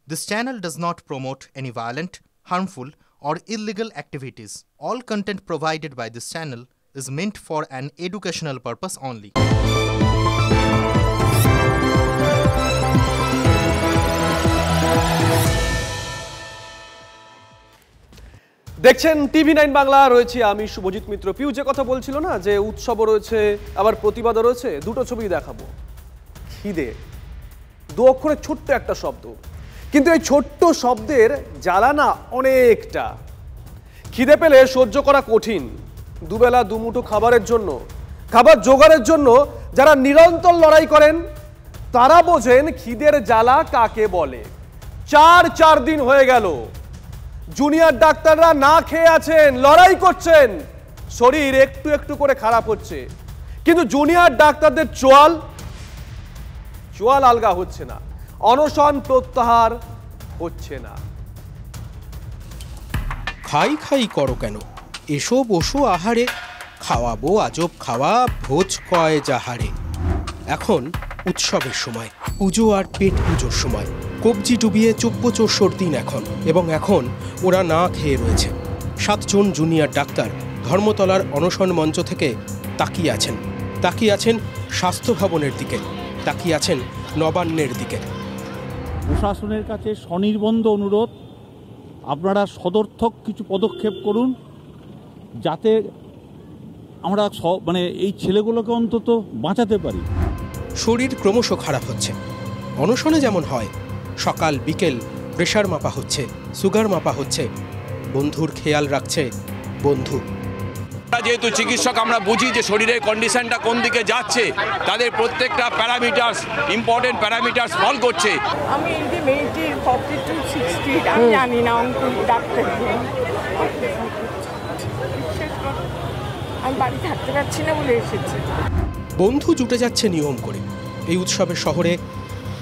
This channel does not promote any violent, harmful, or illegal activities. All content provided by this channel is meant for an educational purpose only. দেখছেন টিভি9 বাংলা, রয়েছে আমি শুভজিৎ মিত্র। পিউ যে কথা বলছিল না, যে উৎসবও রয়েছে আবার প্রতিবাদও রয়েছে, দুটো ছবি দেখাবো। খিদে, দু অক্ষরের ছোট্ট একটা শব্দ, কিন্তু এই ছোট্ট শব্দের জ্বালা না অনেকটা। খিদে পেলে সহ্য করা কঠিন, দুবেলা দুমুঠো খাবারের জন্য, খাবার জোগাড়ের জন্য যারা নিরন্তর লড়াই করেন তারা বোঝেন খিদের জ্বালা কাকে বলে। চার দিন হয়ে গেল জুনিয়র ডাক্তাররা না খেয়ে আছেন, লড়াই করছেন, শরীর একটু একটু করে খারাপ হচ্ছে, কিন্তু জুনিয়র ডাক্তারদের চোয়াল আলগা হচ্ছে না, অনশন প্রত্যাহার হচ্ছে না। খাই করো কেন, এসো বসো আহারে, খাওয়াবো আজব খাওয়া, ভোজ কয় যাহারে। এখন উৎসবের সময়, পুজো আর পেট পুজোর সময়, কবজি ডুবিয়ে চব্যচোষর দিন এখন, এবং এখন ওরা না খেয়ে রয়েছে। 7 জন জুনিয়র ডাক্তার ধর্মতলার অনশন মঞ্চ থেকে তাকিয়ে আছেন স্বাস্থ্য ভবনের দিকে, তাকিয়ে আছেন নবান্নের দিকে। প্রশাসনের কাছে স্বনির্বন্ধ অনুরোধ, আপনারা সদর্থক কিছু পদক্ষেপ করুন যাতে আমরা এই ছেলেগুলোকে অন্তত বাঁচাতে পারি। শরীর ক্রমশ খারাপ হচ্ছে, অনশনে যেমন হয়, সকাল বিকেল প্রেশার মাপা হচ্ছে, সুগার মাপা হচ্ছে, বন্ধুর খেয়াল রাখছে বন্ধু। যেহেতু চিকিৎসক আমরা বুঝি যে শরীরের কন্ডিশনটা কোন দিকে যাচ্ছে, তাদের প্রত্যেকটা প্যারামিটার্স, ইম্পর্টেন্ট প্যারামিটার্স ফল করছে। আমি ইন্টিমেটলি 42-60, আমি জানি না অঙ্কুর ডাক্তার, আমি বাড়ি থাকতে পারছি না বলে এসেছি। বন্ধু জুটে যাচ্ছে নিয়ম করে। এই উৎসবের শহরে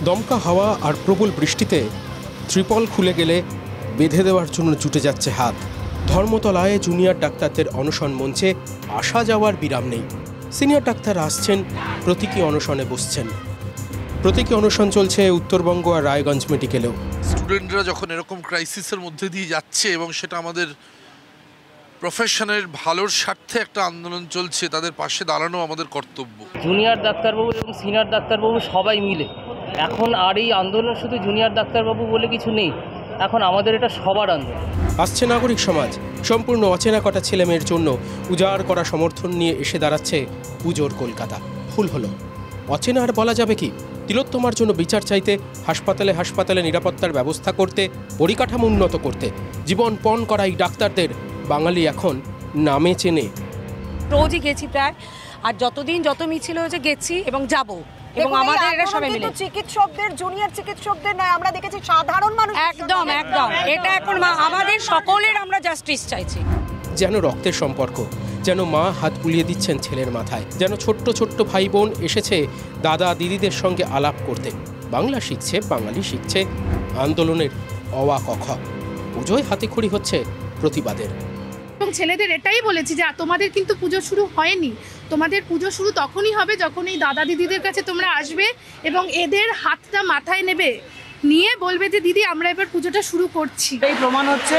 দমকা হাওয়া আর প্রবল বৃষ্টিতে ত্রিপল খুলে গেলে বেঁধে দেওয়ার জন্য জুটে যাচ্ছে হাত। ধর্মতলায় জুনিয়র ডাক্তারদের অনশন মঞ্চে আসা যাওয়ার বিরাম নেই। সিনিয়র ডাক্তার আসছেন, প্রতীকী অনশনে বসছেন। প্রতীকী অনশন চলছে উত্তরবঙ্গ আর রায়গঞ্জ মেডিকেলেও। স্টুডেন্টরা যখন এরকম ক্রাইসিসের মধ্যে দিয়ে যাচ্ছে এবং সেটা আমাদের প্রফেশনের ভালোর স্বার্থে একটা আন্দোলন চলছে, তাদের পাশে দাঁড়ানো আমাদের কর্তব্য। জুনিয়র ডাক্তারবাবু এবং সিনিয়র ডাক্তারবাবু সবাই মিলে এখন আর এই আন্দোলন শুধু জুনিয়র ডাক্তারবাবু বলে কিছু নেই, এখন আমাদের এটা সবার আন্দোলন। আসছে নাগরিক সমাজ, সম্পূর্ণ অচেনা কটা ছেলে মেয়ের জন্য উজাড় করা সমর্থন নিয়ে এসে দাঁড়াচ্ছে পুজোর কলকাতা। ভুল হলো, অচেনা আর বলা যাবে কি? তিলোত্তমার জন্য বিচার চাইতে, হাসপাতালে নিরাপত্তার ব্যবস্থা করতে, পরিকাঠামো উন্নত করতে জীবন পণ করা এই ডাক্তারদের বাঙালি এখন নামে চেনে। রোজই গেছি প্রায়, আর যত মিছিল হয়েছে গেছি এবং যাব, এবং আমাদের এরা সবাই মিলে চিকিৎসকদের, জুনিয়র চিকিৎসকদের নয়, আমরা দেখেছি সাধারণ মানুষ। একদম এটা এখন আমাদের সকলের, আমরা জাস্টিস চাইছি। যেন রক্তের সম্পর্ক, যেন মা হাত বুলিয়ে দিচ্ছেন ছেলের মাথায়, যেন ছোট্ট ভাই বোন এসেছে দাদা দিদিদের সঙ্গে আলাপ করতে। বাংলা শিখছে, বাঙালি শিখছে আন্দোলনের অওয়া ক খ। পুজোয় হাতেখড়ি হচ্ছে প্রতিবাদের। এবং ছেলেদের এটাই বলেছি যে তোমাদের কিন্তু পুজো শুরু হয়নি, তোমাদের পুজো শুরু তখনই হবে যখন এই দাদা দিদিদের কাছে তোমরা আসবে এবং এদের হাতটা মাথায় নেবে, নিয়ে বলবে যে দিদি আমরা এবার পুজোটা শুরু করছি। এই প্রমাণ হচ্ছে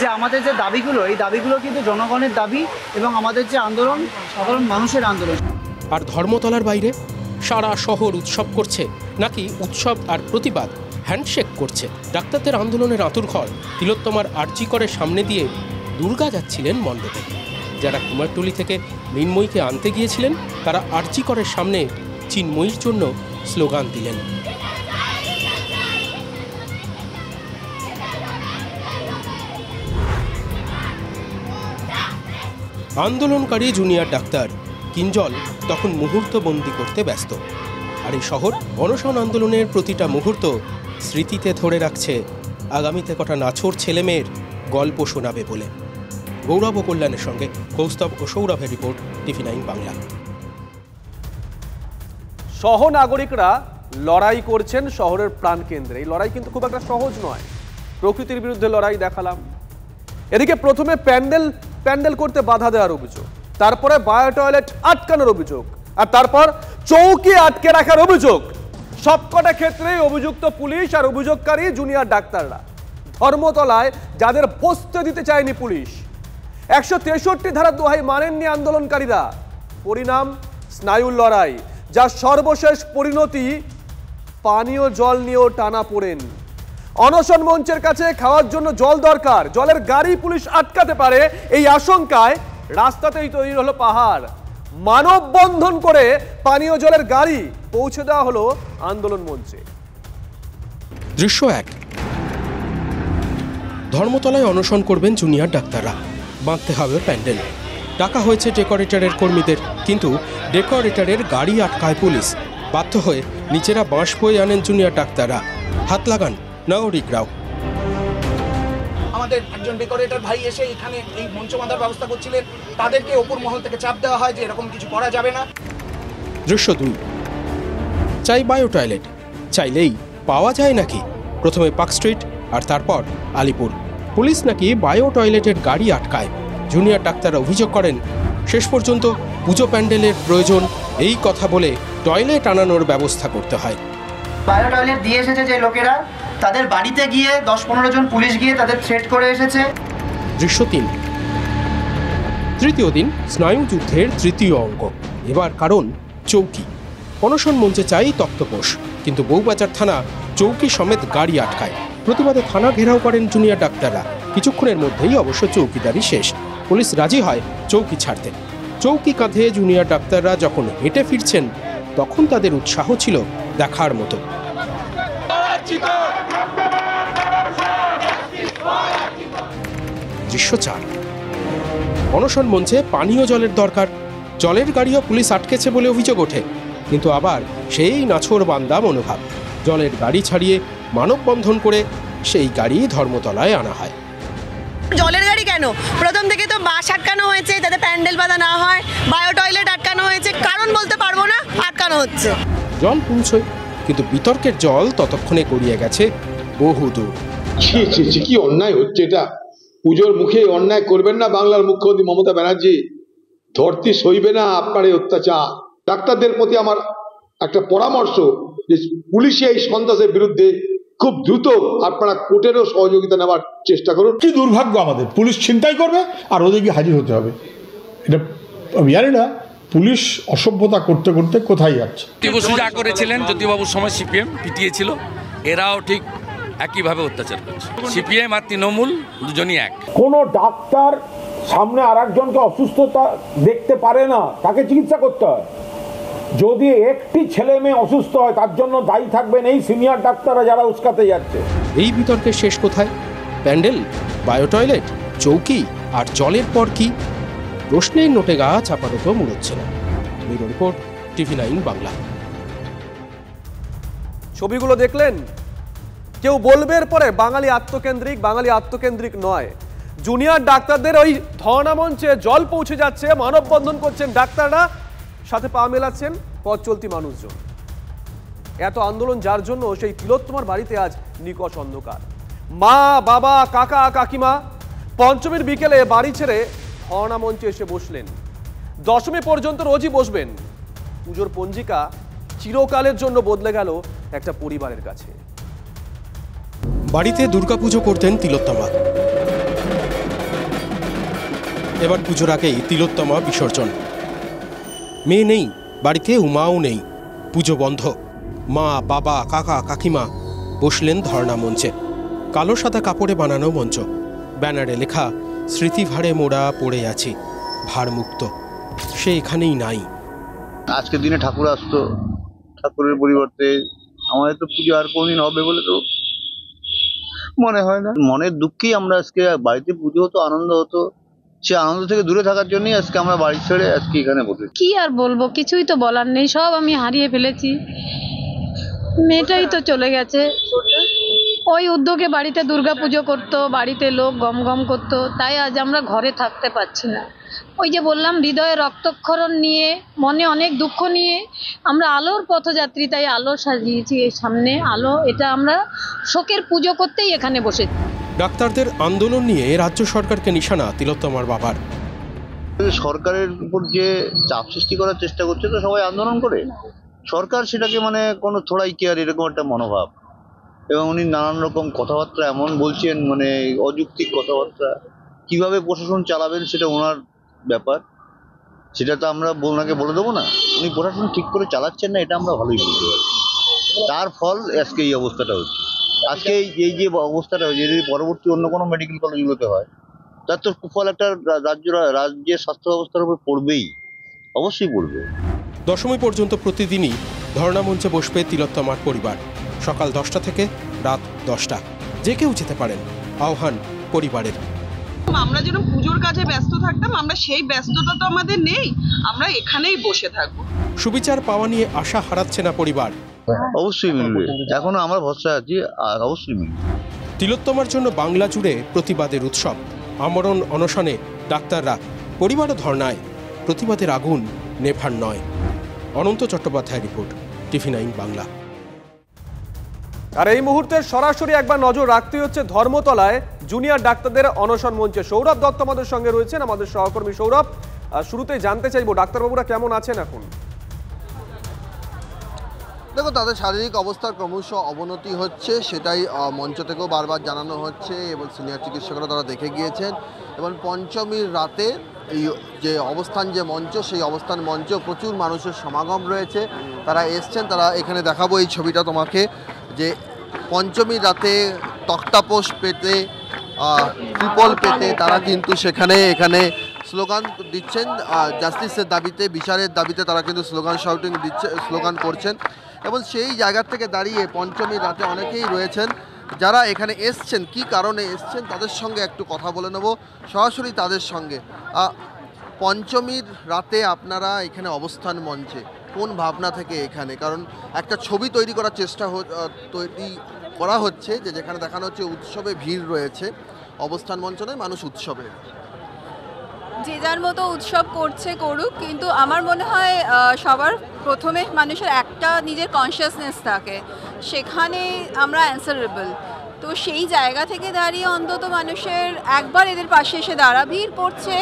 যে আমাদের যে দাবিগুলো, এই দাবিগুলো কিন্তু জনগণের দাবি এবং আমাদের যে আন্দোলন সাধারণ মানুষের আন্দোলন। আর ধর্মতলার বাইরে সারা শহর উৎসব করছে, নাকি উৎসব আর প্রতিবাদ হ্যান্ডশেক করছে? ডাক্তারদের আন্দোলনের আঁতুড়ঘর তিলোত্তমার আরজি করের সামনে দিয়ে দুর্গা যাচ্ছিলেন মণ্ডপে। যারা কুমারটুলি থেকে মৃন্ময়ীকে আনতে গিয়েছিলেন তারা আরজি করের সামনে চিন্ময়ীর জন্য স্লোগান দিলেন। আন্দোলনকারী জুনিয়র ডাক্তার কিঞ্জল তখন মুহূর্তবন্দি করতে ব্যস্ত, আর এই শহর অনশন আন্দোলনের প্রতিটা মুহূর্ত স্মৃতিতে ধরে রাখছে, আগামীতে কটা নাছোড় ছেলেমেয়ের গল্প শোনাবে বলে। গৌরব ও কল্যাণের সঙ্গে কৌস্তব ও সৌরভের রিপোর্ট, টিভি9 বাংলা। সহনাগরিকরা লড়াই করছেন শহরের প্রাণকেন্দ্রে। এই লড়াই কিন্তু খুব একটা সহজ নয়। প্রকৃতির বিরুদ্ধে লড়াই দেখালাম, এদিকে প্রথমে প্যান্ডেল করতে বাধা দেওয়ার অভিযোগ, তারপরে বায়ো টয়লেট আটকানোর অভিযোগ, আর তারপর চৌকি আটকে রাখার অভিযোগ। সবকটা ক্ষেত্রেই অভিযুক্ত পুলিশ আর অভিযোগকারী জুনিয়র ডাক্তাররা। ধর্মতলায় যাদের বসতে দিতে চায়নি পুলিশ, 163 ধারা দোহাই মানেননি আন্দোলনকারীরা। পরিণাম স্নায়ুর লড়াই, যার সর্বশেষ পরিণতি পানীয় জল নিয়েও টানা পড়েন। অনশন মঞ্চের কাছে খাওয়ার জন্য জল দরকার, জলের গাড়ি পুলিশ আটকাতে পারে এই আশঙ্কায় রাস্তাতেই তৈরি হলো পাহাড়। মানববন্ধন করে পানীয় জলের গাড়ি পৌঁছে দেওয়া হলো আন্দোলন মঞ্চে। দৃশ্য 1। ধর্মতলায় অনশন করবেন জুনিয়র ডাক্তাররা, বাঁধতে হবে প্যান্ডেল। ডাকা হয়েছে ডেকোরেটরের কর্মীদের, কিন্তু ডেকোরেটরের গাড়ি আটকায় পুলিশ। বাধ্য হয়ে নিচেরা বাঁশ বয়ে আনেন জুনিয়র ডাক্তাররা, হাত লাগান নাগরিকরাও। আমাদের একজন ডেকোরেটর ভাই এসে এখানে এই মঞ্চ বাঁধার ব্যবস্থা করছিলেন, তাদেরকে ওপর মহল থেকে চাপ দেওয়া হয় যে এরকম কিছু করা যাবে না। দৃশ্য 2। চাই বায়ো টয়লেট, চাইলেই পাওয়া যায় নাকি? প্রথমে পার্ক স্ট্রিট আর তারপর আলিপুর। পুলিশ নাকি বায়ো টয়লেটের গাড়ি আটকায়। জুনিয়র ডাক্তাররা অভিযোগ করেন শেষ পর্যন্ত পুজো প্যান্ডেলের প্রয়োজন এই কথা বলে টয়লেট আনানোর ব্যবস্থা করতে হয়। বায়ো টয়লেট দিয়ে এসেছে যে লোকেরা, তাদের বাড়িতে গিয়ে 10-15 জন পুলিশ গিয়ে তাদের থ্রেট করে এসেছে। দৃশ্য 3। তৃতীয় দিন স্নায়ু যুদ্ধের তৃতীয় অঙ্ক। এবার কারণ চৌকি। অনশন মঞ্চে চাই তক্তপোষ, কিন্তু বউবাজার থানা চৌকি সমেত গাড়ি আটকায়। প্রতিবাদে থানা ঘেরাও করেন জুনিয়র ডাক্তাররা। কিছুক্ষণের মধ্যেই অবশ্য চৌকিদারি শেষ। পুলিশ রাজি হয় চৌকি ছাড়তে। চৌকি কাঁধে জুনিয়র ডাক্তাররা যখন হেঁটে ফিরছেন, তখন তাদের উৎসাহ ছিল দেখার মতো। দৃশ্য 4। অনশন মঞ্চে পানীয় জলের দরকার। জলের গাড়িও পুলিশ আটকেছে বলে অভিযোগ ওঠে, কিন্তু আবার সেই নাছোড়বান্দা মনোভাব। জলের গাড়ি ছাড়িয়ে মানববন্ধন করে সেই গাড়ি ধর্মতলায় আনা হয়। জলের গাড়ি কেন? প্রথম থেকে তো বাস আটকানো হয়েছে যাতে প্যান্ডেল বাঁধা না হয়, বায়ো টয়লেট আটকানো হয়েছে, কারণ বলতে পারবো না, আটকানো হচ্ছে। জল পৌঁছয়, কিন্তু বিতর্কের জল ততক্ষণে গড়িয়ে গেছে বহুদূর। কি অন্যায় হচ্ছে এটা! পুজোর মুখে অন্যায় করবেন না বাংলার মুখ্যমন্ত্রী মমতা ব্যানার্জি। ধরতি সইবে না আপনার এই অত্যাচার। ডাক্তারদের প্রতি আমার একটা পরামর্শ যে পুলিশে এই সন্ত্রাসের বিরুদ্ধে খুব দ্রুত আপনারা কোর্টেরও সহযোগিতা নেওয়ার চেষ্টা করুন। কি দুর্ভাগ্য আমাদের, পুলিশ ছিনতাই করবে আর ওদেরকে হাজির হতে হবে। এটা আমি জানি না পুলিশ অসভ্যতা করতে করতে কোথায় যাচ্ছে। যা করেছিলেন জ্যোতিবাবুর সময় সিপিএম পিটিয়েছিল, এরাও ঠিক একইভাবে অত্যাচার করছে। সিপিএম আর তৃণমূল দুজনই এক। কোনো ডাক্তার সামনে আর একজনকে অসুস্থতা দেখতে পারে না, তাকে চিকিৎসা করতে হয়। যদি একটি ছেলে মেয়ে অসুস্থ হয় তার জন্য দায়ী থাকবেন এই সিনিয়র ডাক্তাররা যারা উস্কাতে যাচ্ছে। এই বিতর্কের শেষ কোথায়? প্যান্ডেল, বায়ো টয়লেট, চৌকি আর জলের পর কি? প্রশ্নের নোটে গাছ আপাতত মুড়োচ্ছে না। Bureau report, TV9 Bangla. ছবিগুলো দেখলেন? কেউ বলবে এরপরে বাঙালি আত্মকেন্দ্রিক নয়। জুনিয়র ডাক্তারদের ওই ধর্ণা মঞ্চে জল পৌঁছে যাচ্ছে, মানববন্ধন করছেন ডাক্তাররা, সাথে পা মেলাচ্ছেন পথ চলতি মানুষজন। এত আন্দোলন যার জন্য সেই তিলোত্তমার বাড়িতে আজ নিকষ অন্ধকার। মা, বাবা, কাকা, কাকিমা পঞ্চমীর বিকেলে বাড়ি ছেড়ে ধর্ণা মঞ্চে এসে বসলেন। দশমী পর্যন্ত রোজই বসবেন। পুজোর পঞ্জিকা চিরকালের জন্য বদলে গেল একটা পরিবারের কাছে। বাড়িতে দুর্গাপুজো করতেন তিলোত্তমা। এবার পুজোর আগেই তিলোত্তমা বিসর্জন। মেয়ে নেই বাড়িতে, উমাও নেই, পুজো বন্ধ। মা, বাবা, কাকা, কাকিমা বসলেন ধর্ণা মঞ্চে। কালো সাদা কাপড়ে বানানো মঞ্চ, ব্যানারে লেখা স্মৃতি ভারে মোড়া পড়ে আছি, ভারমুক্ত। সে এখানেই নাই। আজকের দিনে ঠাকুর আসতো, ঠাকুরের পরিবর্তে আমাদের তো পুজো আর কোনদিন হবে বলে তো মনে হয় না। মনের দুঃখেই আমরা আজকে বাড়িতে পুজো হতো, আনন্দ হতো, সে আনন্দ থেকে দূরে থাকার জন্যই আজকে আমরা বাড়ি ছেড়ে আজকে এখানে বসে। কি আর বলবো, কিছুই তো বলার নেই, সব আমি হারিয়ে ফেলেছি। মেয়েটাই তো চলে গেছে। ওই উদ্যোগে বাড়িতে দুর্গাপুজো করতো, বাড়িতে লোক গম গম করতো, তাই আজ আমরা ঘরে থাকতে পারছি না। ওই যে বললাম, হৃদয়ে রক্তক্ষরণ নিয়ে, মনে অনেক দুঃখ নিয়ে আমরা আলোর পথযাত্রী, তাই আলো সাজিয়েছি এই সামনে আলো। এটা আমরা শোকের পুজো করতেই এখানে বসেছি। ডাক্তারদের আন্দোলন নিয়ে রাজ্য সরকারকে নিশানা তিলোত্তমার বাবার। সরকারের উপর যে চাপ সৃষ্টি করার চেষ্টা করছে, তো সবাই আন্দোলন করে সরকার সেটাকে মানে কোনো থোড়াই কেয়ার এরকম একটা মনোভাব, এবং উনি নানান রকম কথাবার্তা এমন বলছেন, মানে অযৌক্তিক কথাবার্তা। কিভাবে প্রশাসন চালাবেন সেটা ওনার ব্যাপার, সেটা তো আমরা ওনাকে বলে দেবো না। উনি প্রশাসন ঠিক করে চালাচ্ছেন না, এটা আমরা ভালোই বুঝতে পারি। তার ফল আজকে এই অবস্থাটা হচ্ছে। আজকে এই যে অবস্থাটা হয়েছে, যদি পরবর্তী অন্য কোনো মেডিকেল কলেজগুলোতে হয়, তার তো ফল একটা রাজ্যের স্বাস্থ্য ব্যবস্থার উপর পড়বেই, অবশ্যই পড়বে। দশমী পর্যন্ত প্রতিদিনই ধর্ণা মঞ্চে বসবে তিলোত্তমার পরিবার। সকাল 10টা থেকে রাত 10টা, যে কেউ যেতে পারেন, আহ্বান পরিবারের। আমরা যেন পুজোর কাজে ব্যস্ত থাকতাম, আমরা সেই ব্যস্ততা তো আমাদের নেই, আমরা এখানেই বসে থাকবো। সুবিচার পাওয়া নিয়ে আশা হারাচ্ছে না পরিবার। অবশ্যই মিলবে, এখনো আমরা ভরসা আছি, আর অবশ্যই মিলবে। তিলোত্তমার জন্য বাংলা জুড়ে প্রতিবাদের উৎসব। আমরণ অনশনে ডাক্তাররা, পরিবারও ধর্নায়। প্রতিবাদের আগুন নেভার নয়। অনন্ত চট্টোপাধ্যায় রিপোর্ট, TV9 বাংলা। আর এই মুহূর্তে সরাসরি একবার নজর রাখতে হচ্ছে ধর্মতলায় জুনিয়র ডাক্তারদের অনশন মঞ্চে। সৌরভ দত্ত আমাদের সঙ্গে রয়েছেন, আমাদের সহকর্মী সৌরভ। শুরুতেই জানতে চাইবো ডাক্তারবাবুরা কেমন আছেন এখন? দেখো, তাদের শারীরিক অবস্থার ক্রমশ অবনতি হচ্ছে, সেটাই মঞ্চ থেকেও বারবার জানানো হচ্ছে এবং সিনিয়র চিকিৎসকরা তারা দেখে গিয়েছেন। এবং পঞ্চমীর রাতে এই যে অবস্থান যে মঞ্চ, সেই অবস্থান মঞ্চ প্রচুর মানুষের সমাগম রয়েছে, তারা এসছেন। তারা এখানে দেখাবো এই ছবিটা তোমাকে, যে পঞ্চমীর রাতে তক্তাপোষ পেতে, ত্রিপল পেতে তারা কিন্তু এখানে স্লোগান দিচ্ছেন জাস্টিসের দাবিতে, বিচারের দাবিতে। তারা কিন্তু স্লোগান করছেন। এবং সেই জায়গা থেকে দাঁড়িয়ে পঞ্চমীর রাতে অনেকেই রয়েছেন যারা এখানে এসছেন, কি কারণে এসছেন তাদের সঙ্গে একটু কথা বলে নেব সরাসরি তাদের সঙ্গে। পঞ্চমীর রাতে আপনারা এখানে অবস্থান মঞ্চে কোন ভাবনা থেকে এখানে? কারণ একটা ছবি তৈরি করার তৈরি করা হচ্ছে, যে যেখানে দেখানো হচ্ছে উৎসবে ভিড় রয়েছে, অবস্থান মঞ্চ নয়, মানুষ উৎসবে। যে যার মতো উৎসব করছে করুক, কিন্তু আমার মনে হয় সবার প্রথমে মানুষের একটা নিজের কনসিয়াসনেস থাকে, সেখানে আমরা অ্যান্সারেবল। তো সেই জায়গা থেকে দাঁড়িয়ে অন্তত মানুষের একবার এদের পাশে এসে দাঁড়া। ভিড় পড়ছে,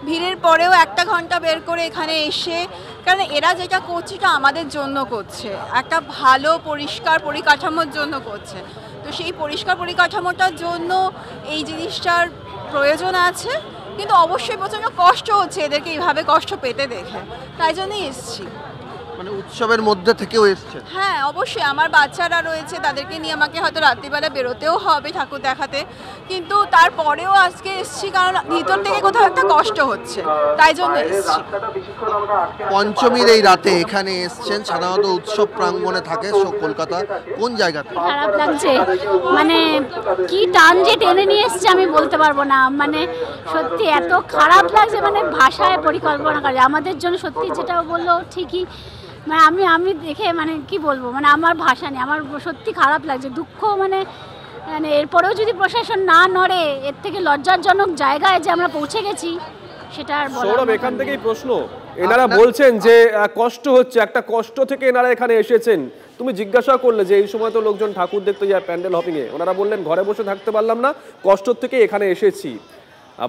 ভিড়ের পরেও একটা ঘন্টা বের করে এখানে এসে, কারণ এরা যেটা করছে এটা আমাদের জন্য করছে, একটা ভালো পরিষ্কার পরিকাঠামোর জন্য করছে। তো সেই পরিষ্কার পরিকাঠামোটার জন্য এই জিনিসটার প্রয়োজন আছে, কিন্তু অবশ্যই প্রচণ্ড কষ্ট হচ্ছে এদেরকে এইভাবে কষ্ট পেতে দেখে, তাই জন্যই এসছি। মানে উৎসবের মধ্যে থেকেও এসছে? হ্যাঁ, অবশ্যই। আমার বাচ্চারা রয়েছে, তাদেরকে নিয়ে আমাকে হয়তো রাত্রিবেলা বেরোতেও হবে ঠাকুর দেখাতে, কিন্তু তারপরেও আজকে এসছি কারণ ভিতর থেকে কোথাও একটা কষ্ট হচ্ছে, তাই জন্য এসছি। পঞ্চমীর এই রাতে এখানে এসছেন, সাধারণত উৎসব প্রাঙ্গণে থাকে কলকাতা, কোন জায়গাতে? খারাপ লাগছে, মানে কি টান যে টেনে নিয়ে এসছে আমি বলতে পারবো না, মানে সত্যি এত খারাপ লাগছে, মানে ভাষায় পরিকল্পনা করে আমাদের জন্য সত্যি যেটা বললো ঠিকই, মানে আমি দেখে মানে কি বলবো, মানে আমার ভাষা নেই, আমার সত্যি খারাপ লাগছে, দুঃখ। মানে এরপরেও যদি প্রশাসন না নড়ে, এর থেকে লজ্জাজনক জায়গায় যে আমরা পৌঁছে গেছি সেটা আর বলা। সৌরভ, এখান থেকেই প্রশ্ন, এনারা বলছেন যে কষ্ট হচ্ছে, একটা কষ্ট থেকে এনারা এখানে এসেছেন। তুমি জিজ্ঞাসা করলে যে এই সময় তো লোকজন ঠাকুর দেখতে যায় প্যান্ডেল হপিং এ, ওনারা বললেন ঘরে বসে থাকতে পারলাম না, কষ্ট থেকে এখানে এসেছি।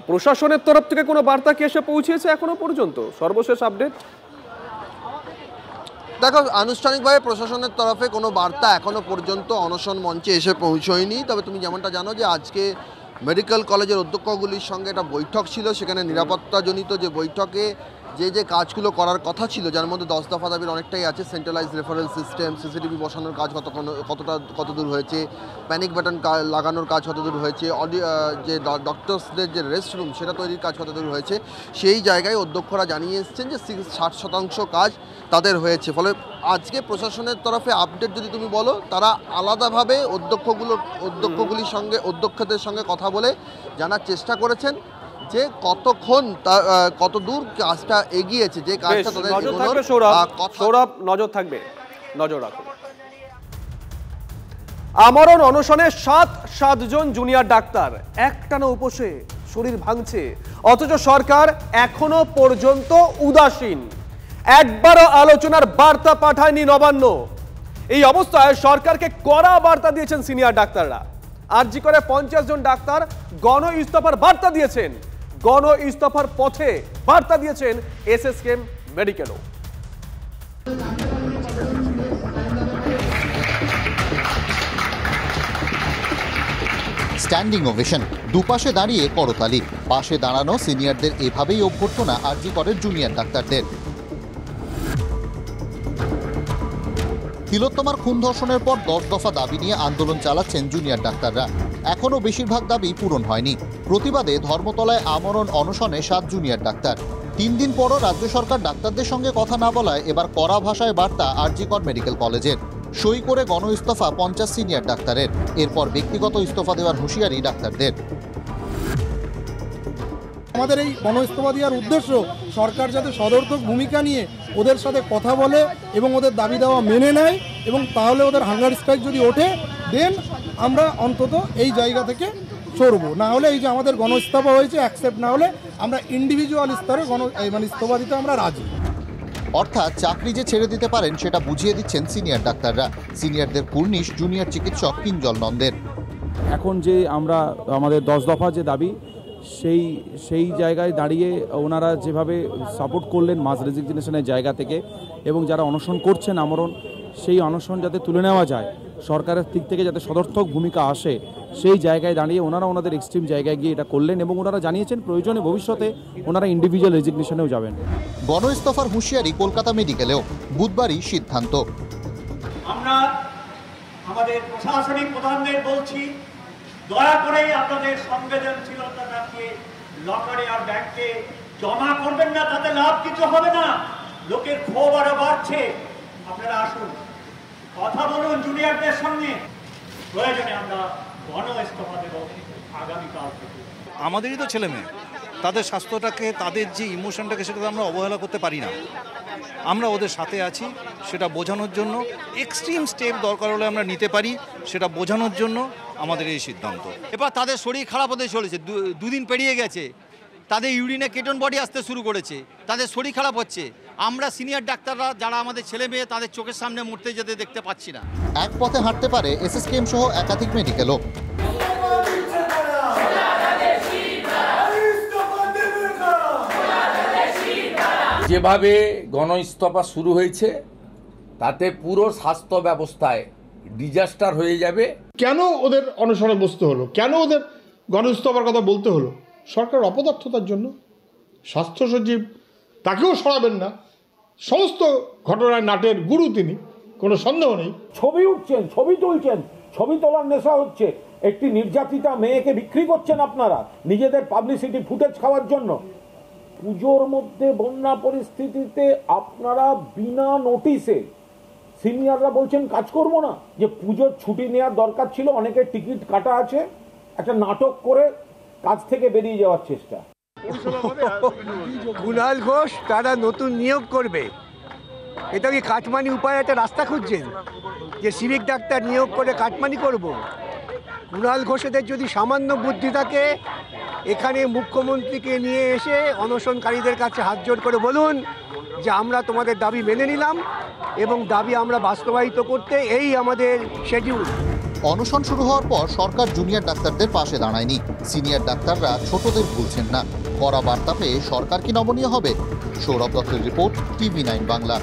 প্রশাসনের তরফ থেকে কোনো বার্তা কি এসে পৌঁছেছে এখনো পর্যন্ত? সর্বশেষ আপডেট? দেখো, আনুষ্ঠানিকভাবে প্রশাসনের তরফে কোনো বার্তা এখনো পর্যন্ত অনশন মঞ্চে এসে পৌঁছয়নি। তবে তুমি যেমনটা জানো যে আজকে মেডিকেল কলেজের অধ্যক্ষগুলির সঙ্গে একটা বৈঠক ছিল, সেখানে নিরাপত্তাজনিত যে বৈঠকে যে কাজগুলো করার কথা ছিল, যার মধ্যে 10 দফা দাবির অনেকটাই আছে। সেন্ট্রালাইজ রেফারেল সিস্টেম, CCTV বসানোর কাজ কতদূর হয়েছে, প্যানিক বাটন লাগানোর কাজ কতদূর হয়েছে, যে ডক্টরসদের যে রেস্টরুম সেটা তৈরির কাজ কতদূর হয়েছে, সেই জায়গায় অধ্যক্ষরা জানিয়ে এসছেন যে 60% কাজ তাদের হয়েছে। ফলে আজকে প্রশাসনের তরফে আপডেট যদি তুমি বলো, তারা আলাদাভাবে অধ্যক্ষগুলির সঙ্গে, অধ্যক্ষদের সঙ্গে কথা বলে জানার চেষ্টা করেছেন যে কত দূর কাজটা এগিয়েছে, যে কাজটা তাদের সৌরভ নজর থাকবে, নজর রাখুন। আমরণ অনশনে 7 জন জুনিয়র ডাক্তার একটানা উপসে, শরীর ভাঙছে, অথচ সরকার এখনো পর্যন্ত উদাসীন, একবারও আলোচনার বার্তা পাঠায়নি নবান্ন। এই অবস্থায় সরকারকে কড়া বার্তা দিয়েছেন সিনিয়র ডাক্তাররা। আরজি করে 50 জন ডাক্তার গণ ইস্তফার বার্তা দিয়েছেন, গণ ইস্তফার পথে বার্তা দিয়েছেন SSKM মেডিকেলও। স্ট্যান্ডিং ওভেশন, দুপাশে দাঁড়িয়ে করতালি। পাশে দাঁড়ানো সিনিয়রদের এভাবেই অভ্যর্থনা আরজি করের জুনিয়র ডাক্তারদের। তিলোত্তমার খুন ধর্ষণের পর 10 দফা দাবি নিয়ে আন্দোলন চালাচ্ছেন জুনিয়র ডাক্তাররা। এখনও বেশিরভাগ দাবি পূরণ হয়নি। প্রতিবাদে ধর্মতলায় আমরণ অনশনে 7 জুনিয়র ডাক্তার। 3 দিন পরও রাজ্য সরকার ডাক্তারদের সঙ্গে কথা না বলায় এবার কড়া ভাষায় বার্তা আরজি কর মেডিকেল কলেজের। সই করে গণ ইস্তফা 50 সিনিয়র ডাক্তারের। এরপর ব্যক্তিগত ইস্তফা দেওয়ার হুঁশিয়ারি ডাক্তারদের। আমাদের এই গণ ইস্তফা দেওয়ার উদ্দেশ্য সরকার যাতে সদর্থক ভূমিকা নিয়ে ওদের সাথে কথা বলে এবং ওদের দাবি দেওয়া মেনে নেয়, এবং তাহলে ওদের হাঙ্গার স্ট্রাইক যদি ওঠে দেন আমরা অন্তত এই জায়গা থেকে সরবো। না হলে এই যে আমাদের গণ ইস্তফা হয়েছে অ্যাকসেপ্ট না হলে আমরা ইন্ডিভিজুয়াল স্তরে ইস্তফা দিতে আমরা রাজি। অর্থাৎ চাকরি যে ছেড়ে দিতে পারেন সেটা বুঝিয়ে দিচ্ছেন সিনিয়র ডাক্তাররা। সিনিয়রদের কুর্নিশ জুনিয়র চিকিৎসক কিঞ্জল নন্দের। এখন যে আমরা আমাদের 10 দফা যে দাবি সেই জায়গায় দাঁড়িয়ে ওনারা যেভাবে সাপোর্ট করলেন মাস রেজিগনেশনের জায়গা থেকে, এবং যারা অনশন করছেন আমরণ, সেই অনশন যাতে তুলে নেওয়া যায়, সরকারের দিক থেকে যাতে সদর্থক ভূমিকা আসে, সেই জায়গায় দাঁড়িয়ে ওনারা ওনাদের এক্সট্রিম জায়গায় গিয়ে এটা করলেন, এবং ওনারা জানিয়েছেন প্রয়োজনে ভবিষ্যতে ওনারা ইন্ডিভিজুয়াল রেজিগনেশনেও যাবেন। গণ ইস্তফার হুঁশিয়ারি কলকাতা মেডিকেলেও, বুধবারই সিদ্ধান্ত। আমরা আমাদের প্রশাসনিক প্রধানদের বলছি, দয়া করে আপনাদের সংবেদনশীলতা দেখিয়ে লকারে আর ব্যাংকে জমা করবেন না, তাতে লাভ কিছু হবে না। লোকের ক্ষোভ আরো বাড়ছে। আপনারা আসুন, কথা বলুন জুনিয়রদের সঙ্গে। প্রয়োজনে আমরা গণ ইস্তফা দেব আগামীকাল থেকে। আমাদেরই তো ছেলে মেয়ে, তাদের স্বাস্থ্যটাকে, তাদের যে ইমোশনটাকে, সেটা আমরা অবহেলা করতে পারি না। আমরা ওদের সাথে আছি, সেটা বোঝানোর জন্য এক্সট্রিম স্টেপ দরকার হলে আমরা নিতে পারি, সেটা বোঝানোর জন্য আমাদের এই সিদ্ধান্ত। এবার তাদের শরীর খারাপ হতে চলেছে, দুদিন পেরিয়ে গেছে, তাদের ইউরিনে কেটন বডি আসতে শুরু করেছে, তাদের শরীর খারাপ হচ্ছে। আমরা সিনিয়র ডাক্তাররা যারা আমাদের ছেলে মেয়ে, তাদের চোখের সামনে মরতে যেতে দেখতে পাচ্ছি না। এক পথে হাঁটতে পারে এসএসকেএম সহ একাধিক মেডিকেলও। যেভাবে গণ ইস্তফা শুরু হয়েছে তাতে পুরো স্বাস্থ্য ব্যবস্থায় ডিজাস্টার হয়ে যাবে। কেন ওদের অনশনে বসতে হলো, কেন ওদের গণ ইস্তফার কথা বলতে হলো? সরকার অপদার্থতার জন্য। স্বাস্থ্য সচিব তাকেও সরাবেন না। সমস্ত ঘটনায় নাটের গুরু তিনি, কোনো সন্দেহ নেই। ছবি উঠছেন, ছবি তুলছেন, ছবি তোলার নেশা হচ্ছে। একটি নির্যাতিতা মেয়েকে বিক্রি করছেন আপনারা নিজেদের পাবলিসিটি ফুটেজ খাওয়ার জন্য। পুজোর মধ্যে বন্যা পরিস্থিতিতে আপনারা বিনা নোটিশে সিনিয়ররা বলছেন কাজ করব না, যে পুজোর ছুটি নেওয়ার দরকার ছিল, অনেকের টিকিট কাটা আছে, একটা নাটক করে কাজ থেকে বেরিয়ে যাওয়ার চেষ্টা। কুণাল ঘোষ তারা নতুন নিয়োগ করবে, এটা কি কাটমানি উপায় একটা রাস্তা খুঁজছেন যে সিভিক ডাক্তার নিয়োগ করে কাটমানি করব? কুণাল ঘোষেদের যদি সামান্য বুদ্ধি থাকে, এখানে মুখ্যমন্ত্রীকে নিয়ে এসে অনশনকারীদের কাছে হাত জোড় করে বলুন যে আমরা তোমাদের দাবি মেনে নিলাম এবং দাবি আমরা বাস্তবায়িত করতে এই আমাদের শিডিউল। অনশন শুরু হওয়ার পর সরকার জুনিয়র ডাক্তারদের পাশে দাঁড়ায়নি। সিনিয়র ডাক্তাররা ছোটদের ভুলছেন না। কড়া বার্তা পেয়ে সরকার কি নমনীয় হবে? সৌরভ দত্তের রিপোর্ট, TV9 বাংলা।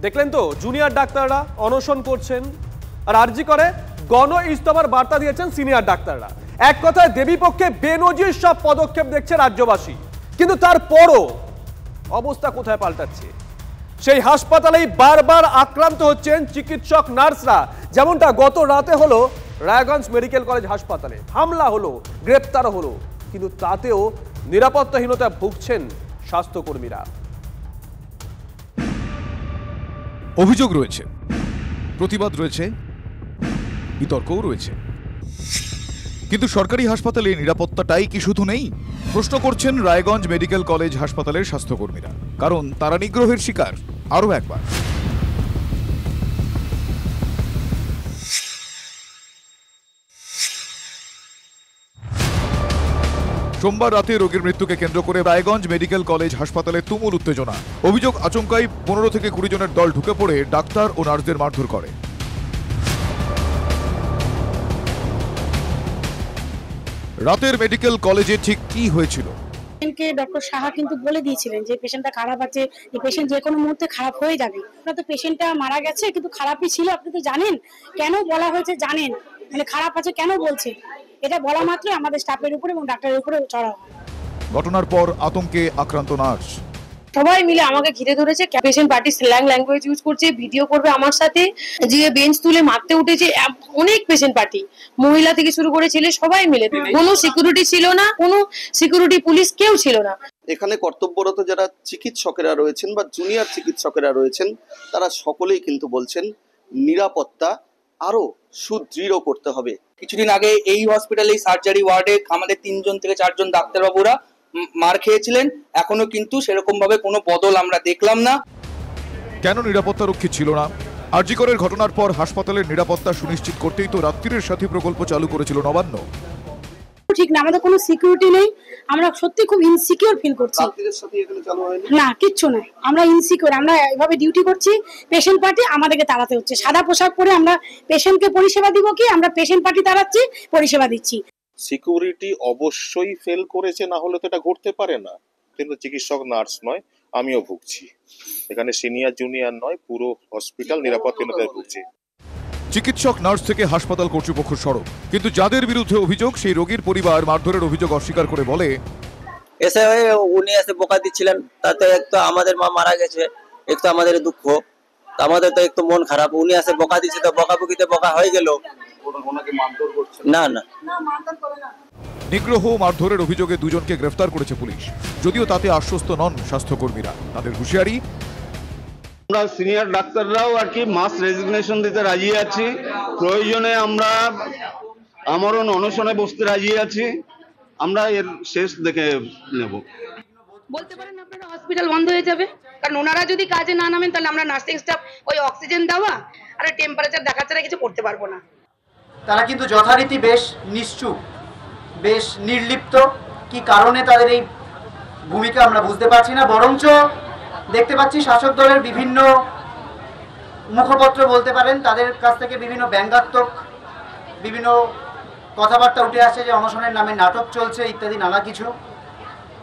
দেখলেন তো, জুনিয়র ডাক্তাররা অনশন করছেন, আর আরজি করে গণ ইস্তফার বার্তা দিয়েছেন সিনিয়র ডাক্তাররা। এক কথায় দেবীপক্ষে বেনজির সব পদক্ষেপ দেখছে রাজ্যবাসী, কিন্তু তারপরও অবস্থা কোথায় পাল্টাচ্ছে? সেই হাসপাতালেই বারবার আক্রান্ত হচ্ছেন চিকিৎসক নার্সরা, যেমনটা গত রাতে হলো রায়গঞ্জ মেডিকেল কলেজ হাসপাতালে। হামলা হলো, গ্রেপ্তার হলো, কিন্তু তাতেও নিরাপত্তাহীনতায় ভুগছেন স্বাস্থ্যকর্মীরা। অভিযোগ রয়েছে, প্রতিবাদ রয়েছে, বিতর্কও রয়েছে, কিন্তু সরকারি হাসপাতালে নিরাপত্তাটাই কি শুধু নেই? প্রশ্ন করছেন রায়গঞ্জ মেডিকেল কলেজ হাসপাতালের স্বাস্থ্যকর্মীরা, কারণ তারা নিগ্রহের শিকার আরও একবার। সোমবার রাতে রোগীর মৃত্যুকে কেন্দ্র করে রায়গঞ্জ মেডিকেল কলেজ হাসপাতালে তুমুল উত্তেজনা। অভিযোগ, আচমকাই 15 থেকে 20 জনের দল ঢুকে পড়ে ডাক্তার ও নার্সদের মারধর করে। রাতের মেডিকেল কলেজে ঠিক কি হয়েছিল? আমাদেরকে ডক্টর সাহা কিন্তু বলে দিয়েছিলেন যে পেশেন্টটা খারাপ আছে, এই পেশেন্ট যে কোনো মুহূর্তে খারাপ হয়ে যাবে। আপনারা তো পেশেন্টটা মারা গেছে কিন্তু খারাপই ছিল, আপনি তো জানেন কেন বলা হয়েছে, জানেন মানে খারাপ আছে কেন বলছে, এটা বলা মাত্রই আমাদের স্টাফের উপরে এবং ডাক্তারের উপরে চড়া হয়। ঘটনার পর আতঙ্কে আক্রান্ত নার্স। সবাই মিলে আমাকে ঘিরে ধরেছে, patient party slang language use করছে, ভিডিও করবে আমার সাথে, যে বেঞ্চ তুলে মারতে উঠেছে। অনেক পেশেন্ট পার্টি, মহিলা থেকে শুরু করে ছেলে সবাই মিলে, কোনো সিকিউরিটি ছিল না, কোনো সিকিউরিটি পুলিশ কেউ ছিল না। এখানে কর্তব্যরত যারা চিকিৎসকেরা রয়েছেন বা জুনিয়র চিকিৎসকেরা রয়েছেন তারা সকলেই কিন্তু বলছেন নিরাপত্তা আরো সুদৃঢ় করতে হবে। কিছুদিন আগে এই হসপিটালে সার্জারি ওয়ার্ডে আমাদের 3 থেকে 4 ডাক্তারবাবুরা মার খেয়েছিলেন, এখনো কিন্তু সেরকম ভাবে কোনো বদল আমরা দেখলাম না। কেন নিরাপত্তা রক্ষী ছিল না? আরজি করের ঘটনার পর হাসপাতালের নিরাপত্তা সুনিশ্চিত করতেই তো রাত্রির সাথী প্রকল্প চালু করেছিল নবান্ন। ঠিক না, আমাদের কোনো সিকিউরিটি নেই, আমরা সত্যি খুব ইনসিকিউর ফিল করছি। না কিচ্ছু নাই, আমরা ইনসিকিউর, আমরা এভাবে ডিউটি করছি, পেশেন্ট পার্টি আমাদেরকে তাড়াতে হচ্ছে। সাদা পোশাক পরে আমরা পেশেন্টকে পরিষেবা দিব কি, আমরা পেশেন্ট পার্টি তাড়াচ্ছি, পরিষেবা দিচ্ছি। সিকিউরিটি অবশ্যই ফেল করেছে, না হলে তো এটা ঘটতে পারে না। কিন্তু চিকিৎসক নার্স নয়, আমিও ভুগছি এখানে, সিনিয়র জুনিয়র নয়, পুরো হসপিটাল নিরাপত্তাহীনতায় ভুগছে। চিকিৎসক নার্স থেকে হাসপাতাল কর্তৃপক্ষ সরব, কিন্তু যাদের বিরুদ্ধে অভিযোগ সেই রোগীর পরিবার মারধরের অভিযোগ অস্বীকার করে বলে এসে উনি এসে বোকা দিচ্ছিলেন, তাতে একটু আমাদের মা মারা গেছে, একটু আমাদের দুঃখ, আমাদের তো একটু মন খারাপ। উনি এসে বোকা দিচ্ছে তো বকাবকিতে বোকা হয়ে গেল। না না, নিগ্রহ মারধরের অভিযোগে 2 জনকে গ্রেফতার করেছে পুলিশ, যদিও তাতে আশ্বস্ত নন স্বাস্থ্যকর্মীরা। তাদের হুঁশিয়ারি, আমরা সিনিয়র ডাক্তাররাও আর কি মাস রেজিগনেশন দিতে রাজি আছি, প্রয়োজনে আমরা আমরণ অনশনে বসতে রাজি আছি, আমরা এর শেষ দেখে নেব। বলতে পারেন আপনারা হসপিটাল বন্ধ হয়ে যাবে, কারণ ওনারা যদি কাজে না নামেন তাহলে আমরা নার্সিং স্টাফ ওই অক্সিজেন দেওয়া আর টেম্পারেচার দেখা ছাড়া কিছু করতে পারবো না। তারা কিন্তু যথারীতি বেশ নিশ্চুপ, বেশ নির্লিপ্ত। কি কারণে তাদের এই ভূমিকা আমরা বুঝতে পারছি না, বরঞ্চ দেখতে পাচ্ছি শাসক দলের বিভিন্ন মুখপত্র বলতে পারেন, তাদের কাছ থেকে বিভিন্ন ব্যঙ্গাত্মক বিভিন্ন কথাবার্তা উঠে আসছে যে অনশনের নামে নাটক চলছে ইত্যাদি নানা কিছু।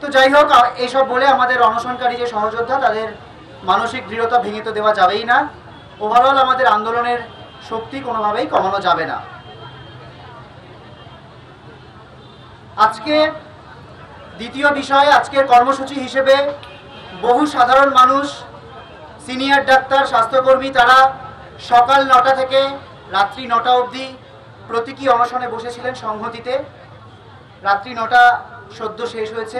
তো যাই হোক, এইসব বলে আমাদের অনশনকারী যে সহযোদ্ধা তাদের মানসিক দৃঢ়তা ভেঙে তো দেওয়া যাবেই না। ওভারঅল আমাদের আন্দোলনের শক্তি কোনোভাবেই কমানো যাবে না। আজকে দ্বিতীয় বিষয়, আজকের কর্মসূচি হিসেবে বহু সাধারণ মানুষ, সিনিয়র ডাক্তার, স্বাস্থ্যকর্মী তারা সকাল 9টা থেকে রাত্রি 9টা অবধি প্রতীকী অনশনে বসেছিলেন সংহতিতে। রাত্রি 9টা সদ্য শেষ হয়েছে,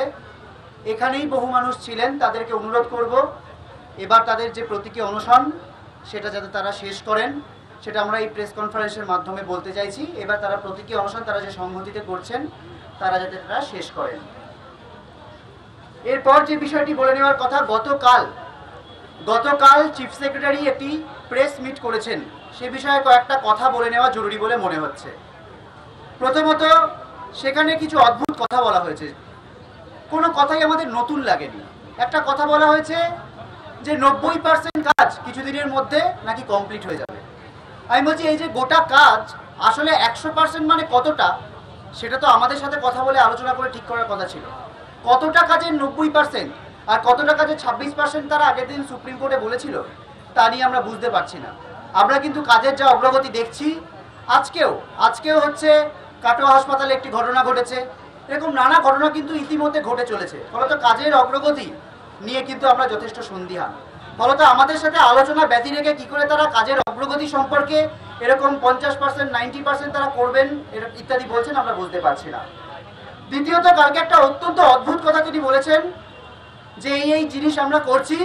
এখানেই বহু মানুষ ছিলেন। তাদেরকে অনুরোধ করব এবার তাদের যে প্রতীকী অনশন সেটা যাতে তারা শেষ করেন, সেটা আমরা এই প্রেস কনফারেন্সের মাধ্যমে বলতে চাইছি। এবার তারা প্রতীকী অনশন তারা যে সংহতিতে করছেন তারা যাতে তারা শেষ করেন। এরপর যে বিষয়টি বলে নেওয়ার কথা, গতকাল চিফ সেক্রেটারি একটি প্রেস মিট করেছেন, সে বিষয়ে কয়েকটা কথা বলে নেওয়া জরুরি বলে মনে হচ্ছে। প্রথমত, সেখানে কিছু অদ্ভুত কথা বলা হয়েছে, কোনো কথাই আমাদের নতুন লাগেনি। একটা কথা বলা হয়েছে যে 90% কাজ কিছুদিনের মধ্যে নাকি কমপ্লিট হয়ে যাবে। আমি বলছি এই যে গোটা কাজ আসলে 100% মানে কতটা, সেটা তো আমাদের সাথে কথা বলে আলোচনা করে ঠিক করার কথা ছিল। কতটা কাজের 90% আর কতটা কাজের 26% তারা আগের দিন সুপ্রিম কোর্টে বলেছিল, তা নিয়ে আমরা বুঝতে পারছি না। আমরা কিন্তু কাজের যা অগ্রগতি দেখছি, আজকেও হচ্ছে কাটোয়া হাসপাতালে একটি ঘটনা ঘটেছে, এরকম নানা ঘটনা কিন্তু ইতিমধ্যে ঘটে চলেছে। ফলত কাজের অগ্রগতি নিয়ে কিন্তু আমরা যথেষ্ট সন্দিহান। ফলত আমাদের সাথে আলোচনা ব্যতি রেখে কী করে তারা কাজের অগ্রগতি সম্পর্কে এরকম 50%, 90% তারা করবেন ইত্যাদি বলছেন, আমরা বুঝতে পারছি না। দ্বিতীয়ত, কালকে একটা অত্যন্ত অদ্ভুত কথা তিনি বলেছেন যে এই জিনিস আমরা করছি,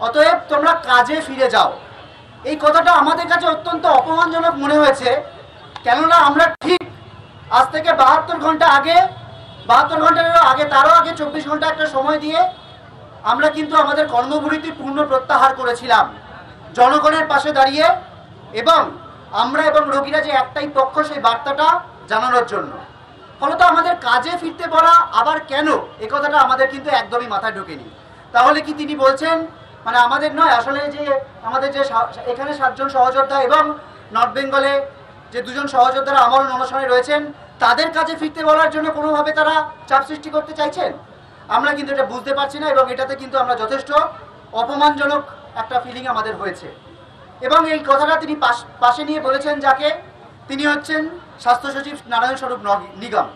অতএব তোমরা কাজে ফিরে যাও। এই কথাটা আমাদের কাছে অত্যন্ত অপমানজনক মনে হয়েছে, কেননা আমরা ঠিক আজ থেকে 72 ঘন্টা আগে, 72 ঘন্টার আগে, তারও আগে 24 ঘন্টা একটা সময় দিয়ে আমরা কিন্তু আমাদের কর্মবিরতি পূর্ণ প্রত্যাহার করেছিলাম জনগণের পাশে দাঁড়িয়ে, এবং আমরা এবং রোগীরা যে একটাই পক্ষ সেই বার্তাটা জানানোর জন্য। ফলত আমাদের কাজে ফিরতে বলা আবার কেন, এ কথাটা আমাদের কিন্তু একদমই মাথায় ঢোকেনি। তাহলে কি তিনি বলছেন মানে আমাদের নয়, আসলে যে আমাদের যে এখানে 7 জন সহযোদ্ধা এবং নর্থ বেঙ্গলে যে 2 জন সহযোদ্ধারা আমরণ অনশনে রয়েছেন, তাদের কাজে ফিরতে বলার জন্য কোনোভাবে তারা চাপ সৃষ্টি করতে চাইছেন? আমরা কিন্তু এটা বুঝতে পারছি না, এবং এটাতে কিন্তু আমরা যথেষ্ট অপমানজনক একটা ফিলিং আমাদের হয়েছে। এবং এই কথাটা তিনি পাশে নিয়ে বলেছেন যাকে, তিনি হচ্ছেন স্বাস্থ্য সচিব নারায়ণ স্বরূপ নিগম,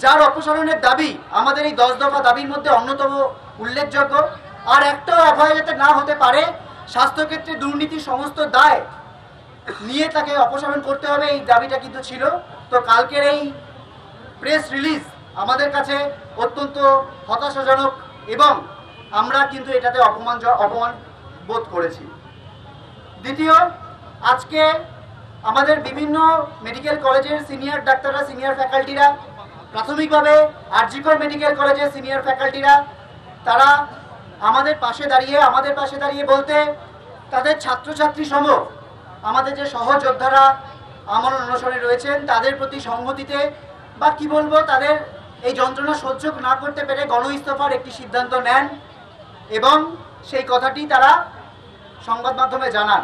যার অপসারণের দাবি আমাদের এই 10 দফা দাবির মধ্যে অন্যতম উল্লেখযোগ্য। আর একটাও অভয় যাতে না হতে পারে, স্বাস্থ্যক্ষেত্রে দুর্নীতির সমস্ত দায় নিয়ে তাকে অপসারণ করতে হবে, এই দাবিটা কিন্তু ছিল। তো কালকের এই প্রেস রিলিজ আমাদের কাছে অত্যন্ত হতাশাজনক, এবং আমরা কিন্তু এটাতে অপমান বোধ করেছি। দ্বিতীয়, আজকে আমাদের বিভিন্ন মেডিকেল কলেজের সিনিয়র ডাক্তাররা, সিনিয়র ফ্যাকাল্টিরা, প্রাথমিকভাবে আরজিকর মেডিকেল কলেজের সিনিয়র ফ্যাকাল্টিরা, তারা আমাদের পাশে দাঁড়িয়ে বলতে তাদের ছাত্রছাত্রী সহ আমাদের যে সহযোদ্ধারা আমরণ অনশনে রয়েছেন তাদের প্রতি সংহতিতে, বা কি বলবো, তাদের এই যন্ত্রণা সহ্য না করতে পেরে গণ ইস্তফার একটি সিদ্ধান্ত নেন, এবং সেই কথাটি তারা সংবাদ মাধ্যমে জানান।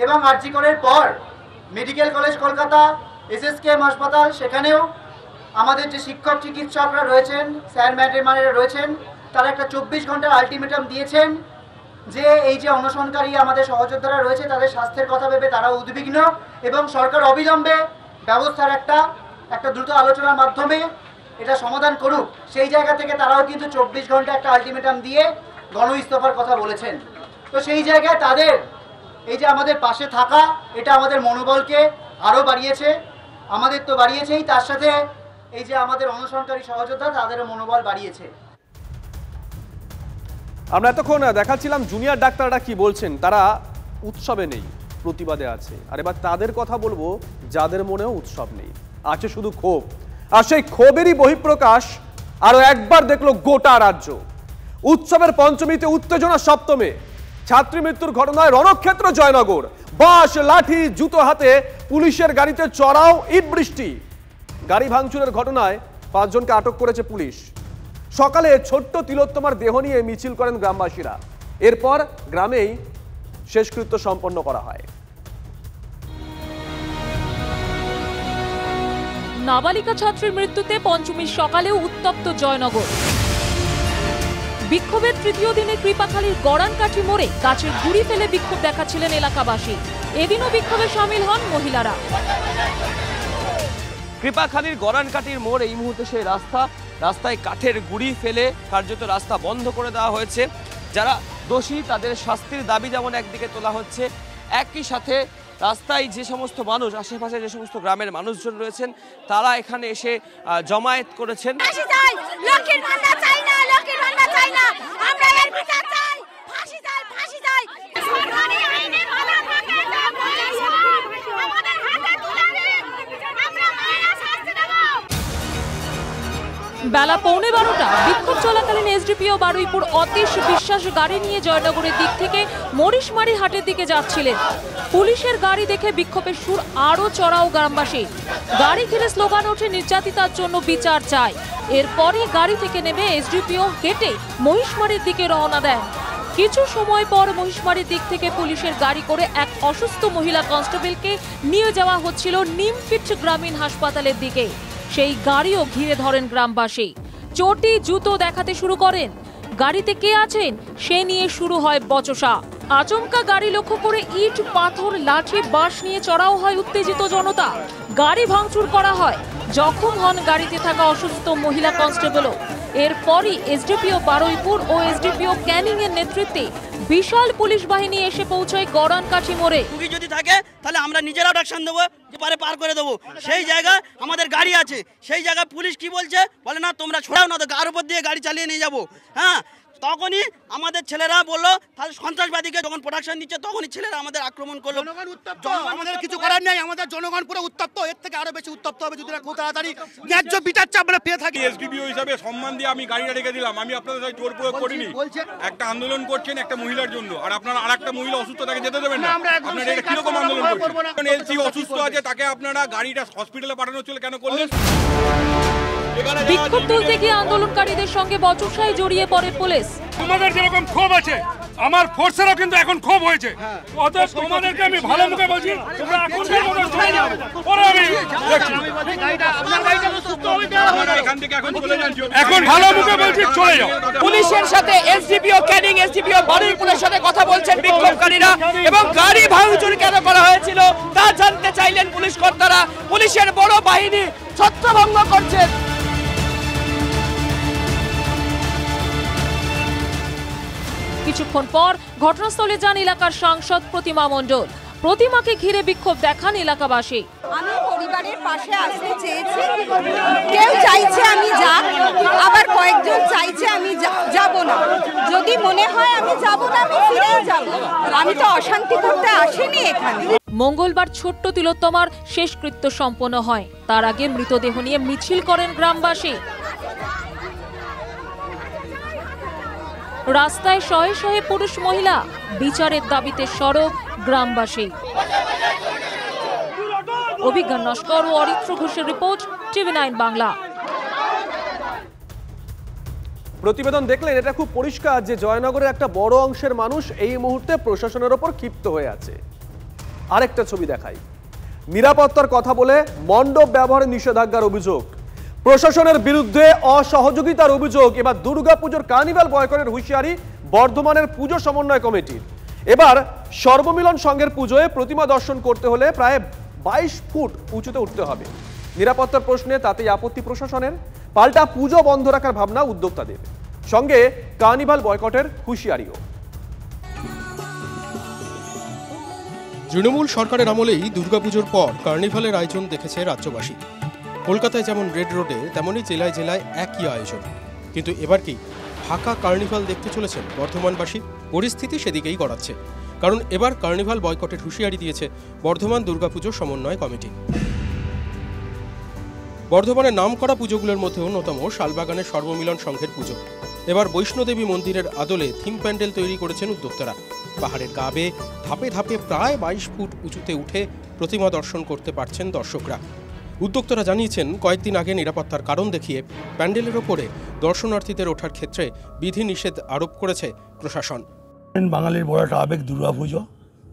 এবং আরজিকরের পর মেডিকেল কলেজ কলকাতা, এসএসকেএম হাসপাতাল, সেখানেও আমাদের যে শিক্ষক চিকিৎসকরা রয়েছেন, স্যার ম্যাডামেরা রয়েছেন, তারা একটা 24 ঘন্টার আলটিমেটাম দিয়েছেন যে এই যে অনশনকারী আমাদের সহযোদ্ধারা রয়েছে তাদের স্বাস্থ্যের কথা ভেবে তারাও উদ্বিগ্ন, এবং সরকার অবিলম্বে ব্যবস্থার একটা দ্রুত আলোচনার মাধ্যমে এটা সমাধান করুক। সেই জায়গা থেকে তারাও কিন্তু 24 ঘন্টা একটা আলটিমেটাম দিয়ে গণ ইস্তফার কথা বলেছেন। তো সেই জায়গায় তাদের এই যে আমাদের পাশে থাকা, এটা আমাদের মনোবলকে আরও বাড়িয়েছে। আমাদের তো বাড়িয়েছেই, তার সাথে এই যে আমাদের অনশনকারী সহযোদ্ধা তাদেরও মনোবল বাড়িয়েছে। আমরা এতক্ষণ দেখাচ্ছিলাম জুনিয়র ডাক্তাররা কি বলছেন। তারা উৎসবে নেই, প্রতিবাদে আছে। আর এবার তাদের কথা বলবো যাদের মনেও উৎসব নেই, আছে শুধু ক্ষোভ। আর সেই ক্ষোভেরই বহিঃপ্রকাশ আরো একবার দেখলো গোটা রাজ্য। উৎসবের পঞ্চমীতে উত্তেজনা সপ্তমে, ছাত্রী মৃত্যুর ঘটনায় রণক্ষেত্র জয়নগর। বাঁশ, লাঠি, জুতো হাতে পুলিশের গাড়িতে চড়াও ইট বৃষ্টি। গাড়ি ভাঙচুরের ঘটনায় 5 জনকে আটক করেছে পুলিশ। সকালে ছোট্ট তিলোত্তমার দেহ নিয়ে মিছিল করেন গ্রামবাসীরা। এরপর গ্রামেই শেষকৃত্য সম্পন্ন করা হয়। নাবালিকা ছাত্রীর মৃত্যুতে পঞ্চমীর সকালেও উত্তপ্ত জয়নগর। বিক্ষোভের তৃতীয় দিনে কৃপাখালীর গড়ানকাঠি মোড়ে গাছের গুড়ি ফেলে বিক্ষোভ দেখাচ্ছিলেন এলাকাবাসী। এদিনও বিক্ষোভে সামিল হন মহিলারা। কৃপাখালীর গড়ানকাঠির মোড় এই মুহূর্তে সেই রাস্তায় কাঠের গুড়ি ফেলে কার্যত রাস্তা বন্ধ করে দেওয়া হয়েছে। যারা দোষী তাদের শাস্তির দাবি যেমন একদিকে তোলা হচ্ছে, একই সাথে রাস্তায় যে সমস্ত মানুষ, আশেপাশে যে সমস্ত গ্রামের মানুষজন রয়েছেন, তারা এখানে এসে জমায়েত করেছেন। বেলা 11:15 বিক্ষোভ চলাকালীন এসডিপিও বারুইপুর অতীশ বিশ্বাস গাড়ি নিয়ে জয়নগরের দিক থেকে মরিশমারি হাটের দিকে যাচ্ছিলেন। পুলিশের গাড়ি দেখে বিক্ষোভের সুর আরো চড়াও গ্রামবাসী। গাড়ি ঘিরে স্লোগান ওঠে নির্যাতিতার জন্য বিচার চাই। এরপরই গাড়ি থেকে নেমে এসডিপিও হেঁটে মহিষমারির দিকে রওনা দেন। কিছু সময় পর মহিষমারির দিক থেকে পুলিশের গাড়ি করে এক অসুস্থ মহিলা কনস্টেবলকে নিয়ে যাওয়া হচ্ছিল নিমফিট গ্রামীণ হাসপাতালের দিকে। সেই গাড়িও ঘিরে ধরেন গ্রামবাসী, চটি জুতো দেখাতে শুরু করেন। গাড়িতে কে আছেন সে নিয়ে শুরু হয় বচসা। আচমকা গাড়ি লক্ষ্য করে ইট, পাথর, লাঠি, বাঁশ নিয়ে চড়াও হয় উত্তেজিত জনতা। গাড়ি ভাঙচুর করা হয়, জখম হন গাড়িতে থাকা অসুস্থ মহিলা কনস্টেবলও। এরপরই এসডিপিও বারুইপুর ও এসডিপিও ক্যানিং এর নেতৃত্বে বিশাল পুলিশ বাহিনী এসে পৌঁছায় গড়ানকাঠি মোড়ে। যদি থাকে তাহলে আমরা নিজেরাও অ্যাকশন দেবো, যে পারে পার করে দেবো। সেই জায়গায় আমাদের গাড়ি আছে, সেই জায়গায় পুলিশ কি বলছে, বলে না তোমরা ছোড়াও না, তো গার উপর দিয়ে গাড়ি চালিয়ে নিয়ে যাবো। হ্যাঁ, তখনই আমাদের ছেলেরা বললো, তাহলে সন্ত্রাসবাদীকে যখন প্রোটেকশন দিচ্ছে তখনই ছেলেরা আমাদের আক্রমণ করলো। আমাদের কিছু করার নেই, আমাদের জনগণ পুরো উত্তপ্ত, এর থেকে আরো বেশি উত্তপ্ত হবে যদি খুব তাড়াতাড়ি ন্যায্য বিচার চাপ আমরা পেয়ে থাকি। এসডিপিও হিসাবে সম্মান দিয়ে আমি গাড়িটা রেখে দিলাম, আমি আপনাদের সাথে জোর প্রয়োগ করিনি। একটা আন্দোলন করছেন একটা মহিলার জন্য, আর আপনারা আরেকটা মহিলা অসুস্থ তাকে যেতে দেবেন না। আপনারা এটা কিরকম আন্দোলন করছেন? এলসি অসুস্থ আছে, তাকে আপনারা গাড়িটা হসপিটালে পাঠানোর জন্য কেন করলেন? বিক্ষোভ তুলতে গিয়ে আন্দোলনকারীদের সঙ্গে বচসায় জড়িয়ে পড়ে পুলিশ। তোমাদের যেরকম ক্ষোভ আছে আমার ফোর্সেরও কিন্তু এখন ক্ষোভ হয়েছে, অতএব তোমাদেরকে আমি ভালো মুখে বলছি তোমরা এখন চলে যাও, পরে আমি দেখছি। এখন ভালো মুখে বলছি চলে যাও। পুলিশের সাথে এসডিপিও ক্যানিং, এসডিপিও বারুইপুরের সাথে কথা বলছেন বিক্ষোভকারীরা এবং গাড়ি ভাঙচুর কেন করা হয়েছিল তা জানতে চাইলেন পুলিশ কর্তারা। পুলিশের বড় বাহিনী ছত্রভঙ্গ করছে। কিছুক্ষণ পর ঘটনাস্থলে যান এলাকার সাংসদ প্রতিমা মণ্ডল। প্রতিমাকে ঘিরে বিক্ষোভ দেখান এলাকাবাসী। আমি পরিবারের পাশে আসতে চেয়েছি, কেউ চাইছে আমি যাব, আবার কয়েকজন চাইছে আমি যাব না। যদি মনে হয় আমি যাব না, আমি ফিরেই যাব। আমি তো অশান্তি করতে আসিনি এখানে। মঙ্গলবার ছোট্ট তিলোত্তমার শেষকৃত্য সম্পন্ন হয়। তার আগে মৃতদেহ নিয়ে মিছিল করেন গ্রামবাসী। রাস্তায় শয়ে শয়ে পুরুষ মহিলা, বিচারের দাবিতে সরব গ্রামবাসী। অভিজ্ঞান নস্কর ও অরিত্র ঘোষের রিপোর্ট, TV9 বাংলা। প্রতিবেদন দেখলেন, এটা খুব পরিষ্কার যে জয়নগরের একটা বড় অংশের মানুষ এই মুহূর্তে প্রশাসনের ওপর ক্ষিপ্ত হয়ে আছে। আরেকটা ছবি দেখাই। নিরাপত্তার কথা বলে মণ্ডপ ব্যবহারে নিষেধাজ্ঞার অভিযোগ, প্রশাসনের বিরুদ্ধে অসহযোগিতার অভিযোগ। এবার দুর্গাপুজোর কার্নিভাল বয়কটের হুঁশিয়ারি বর্ধমানের পুজো সমন্বয় কমিটির। এবার সর্বমিলন সংঘের পুজোয় প্রতিমা দর্শন করতে হলে প্রায় 22 ফুট উঁচুতে উঠতে হবে। নিরাপত্তার প্রশ্নে তাতেই আপত্তি প্রশাসনের, পাল্টা পুজো বন্ধ রাখার ভাবনা উদ্যোক্তাদের, সঙ্গে কার্নিভাল বয়কটের হুঁশিয়ারিও। তৃণমূল সরকারের আমলেই দুর্গাপুজোর পর কার্নিভালের আয়োজন দেখেছে রাজ্যবাসী। কলকাতায় যেমন রেড রোডে, তেমনই জেলায় জেলায় একই আয়োজন। কিন্তু এবার কি ফাঁকা কার্নিভাল দেখতে চলেছেন বর্ধমানবাসী? পরিস্থিতি সেদিকেই গড়াচ্ছে, কারণ এবার কার্নিভাল বয়কটের হুঁশিয়ারি দিয়েছে বর্ধমান দুর্গাপুজো সমন্বয় কমিটি। বর্ধমানের নামকরা পুজোগুলোর মধ্যে অন্যতম শালবাগানের সর্বমিলন সংঘের পুজো। এবার বৈষ্ণোদেবী মন্দিরের আদলে থিম প্যান্ডেল তৈরি করেছেন উদ্যোক্তারা। পাহাড়ের গা বেয়ে ধাপে ধাপে প্রায় 22 ফুট উঁচুতে উঠে প্রতিমা দর্শন করতে পারছেন দর্শকরা। উদ্যোক্তারা জানিয়েছেন, কয়েকদিন আগে নিরাপত্তার কারণ দেখিয়ে প্যান্ডেলের ওপরে দর্শনার্থীদের ওঠার ক্ষেত্রে বিধি নিষেধ আরোপ করেছে প্রশাসন। বাঙালির বড় একটা আবেগ দুর্গাপুজো,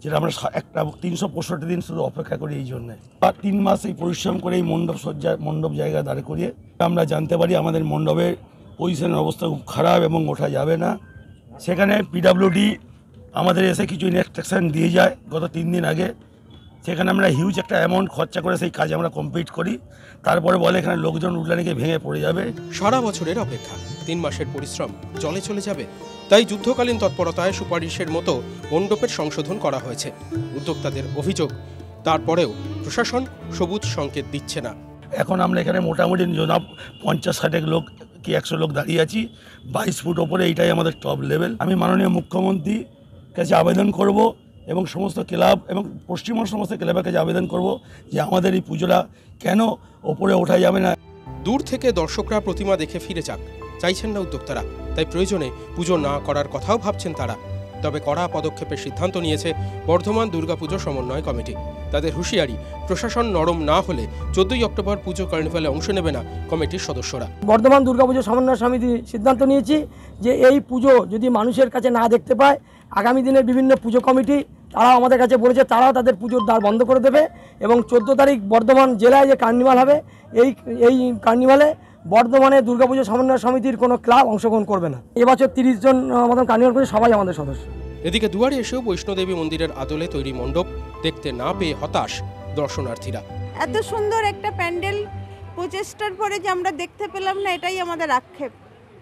যেটা আমরা একটা 365 দিন শুধু অপেক্ষা করি। এই জন্যে 3 মাস এই পরিশ্রম করে এই মণ্ডপ জায়গা দাঁড় করিয়ে আমরা জানতে পারি আমাদের মণ্ডপের পজিশনের অবস্থা খুব খারাপ এবং ওঠা যাবে না। সেখানে পিডাব্লিউডি আমাদের এসে কিছু ইনস্ট্রাকশন দিয়ে যায় গত 3 দিন আগে। সেখানে আমরা হিউজ একটা অ্যামাউন্ট খরচা করে সেই কাজ আমরা কমপ্লিট করি। তারপরে বলে এখানে লোকজন উঠলে নাকি ভেঙে পড়ে যাবে। সারা বছরের অপেক্ষা, 3 মাসের পরিশ্রম জলে চলে যাবে। তাই যুদ্ধকালীন তৎপরতায় সুপারিশের মতো মণ্ডপের সংশোধন করা হয়েছে। উদ্যোক্তাদের অভিযোগ, তারপরেও প্রশাসন সবুজ সংকেত দিচ্ছে না। এখন আমরা এখানে মোটামুটি 50-60 লোক কি 100 লোক দাঁড়িয়ে আছি 22 ফুট ওপরে। এইটাই আমাদের টপ লেভেল। আমি মাননীয় মুখ্যমন্ত্রীর কাছে আবেদন করব এবং সমস্ত ক্লাব এবং পশ্চিমবঙ্গ সমস্ত ক্লাবের কাছে আবেদন করব যে আমাদের এই পুজোটা কেন ওপরে ওঠা যাবে না। দূর থেকে দর্শকরা প্রতিমা দেখে ফিরে যাক চাইছেন না উদ্যোক্তারা, তাই প্রয়োজনে পুজো না করার কথাও ভাবছেন তারা। তবে কড়া পদক্ষেপের সিদ্ধান্ত নিয়েছে বর্ধমান দুর্গাপুজো সমন্বয় কমিটি। তাদের হুঁশিয়ারি, প্রশাসন নরম না হলে 14ই অক্টোবর পুজো কার্নিভালে অংশ নেবে না কমিটির সদস্যরা। বর্ধমান দুর্গাপুজো সমন্বয় সমিতি সিদ্ধান্ত নিয়েছি যে এই পুজো যদি মানুষের কাছে না দেখতে পায়, আগামী দিনের বিভিন্ন পুজো কমিটি তারাও আমাদের কাছে বলেছে তারাও তাদের পুজোর দ্বার বন্ধ করে দেবে এবং 14 তারিখ বর্ধমান জেলায় যে কার্নিভাল হবে এই কার্নিভালে বর্ধমানে দুর্গাপুজো সমন্বয় সমিতির কোনো ক্লাব অংশগ্রহণ করবে না। এবছর 30 জন আমাদের কার্নিভাল করে সবাই আমাদের সদস্য। এদিকে দুয়ারে এসেও বৈষ্ণোদেবী মন্দিরের আদলে তৈরি মণ্ডপ দেখতে না পেয়ে হতাশ দর্শনার্থীরা। এত সুন্দর একটা প্যান্ডেল প্রচেষ্টার পরে যে আমরা দেখতে পেলাম না, এটাই আমাদের আক্ষেপ।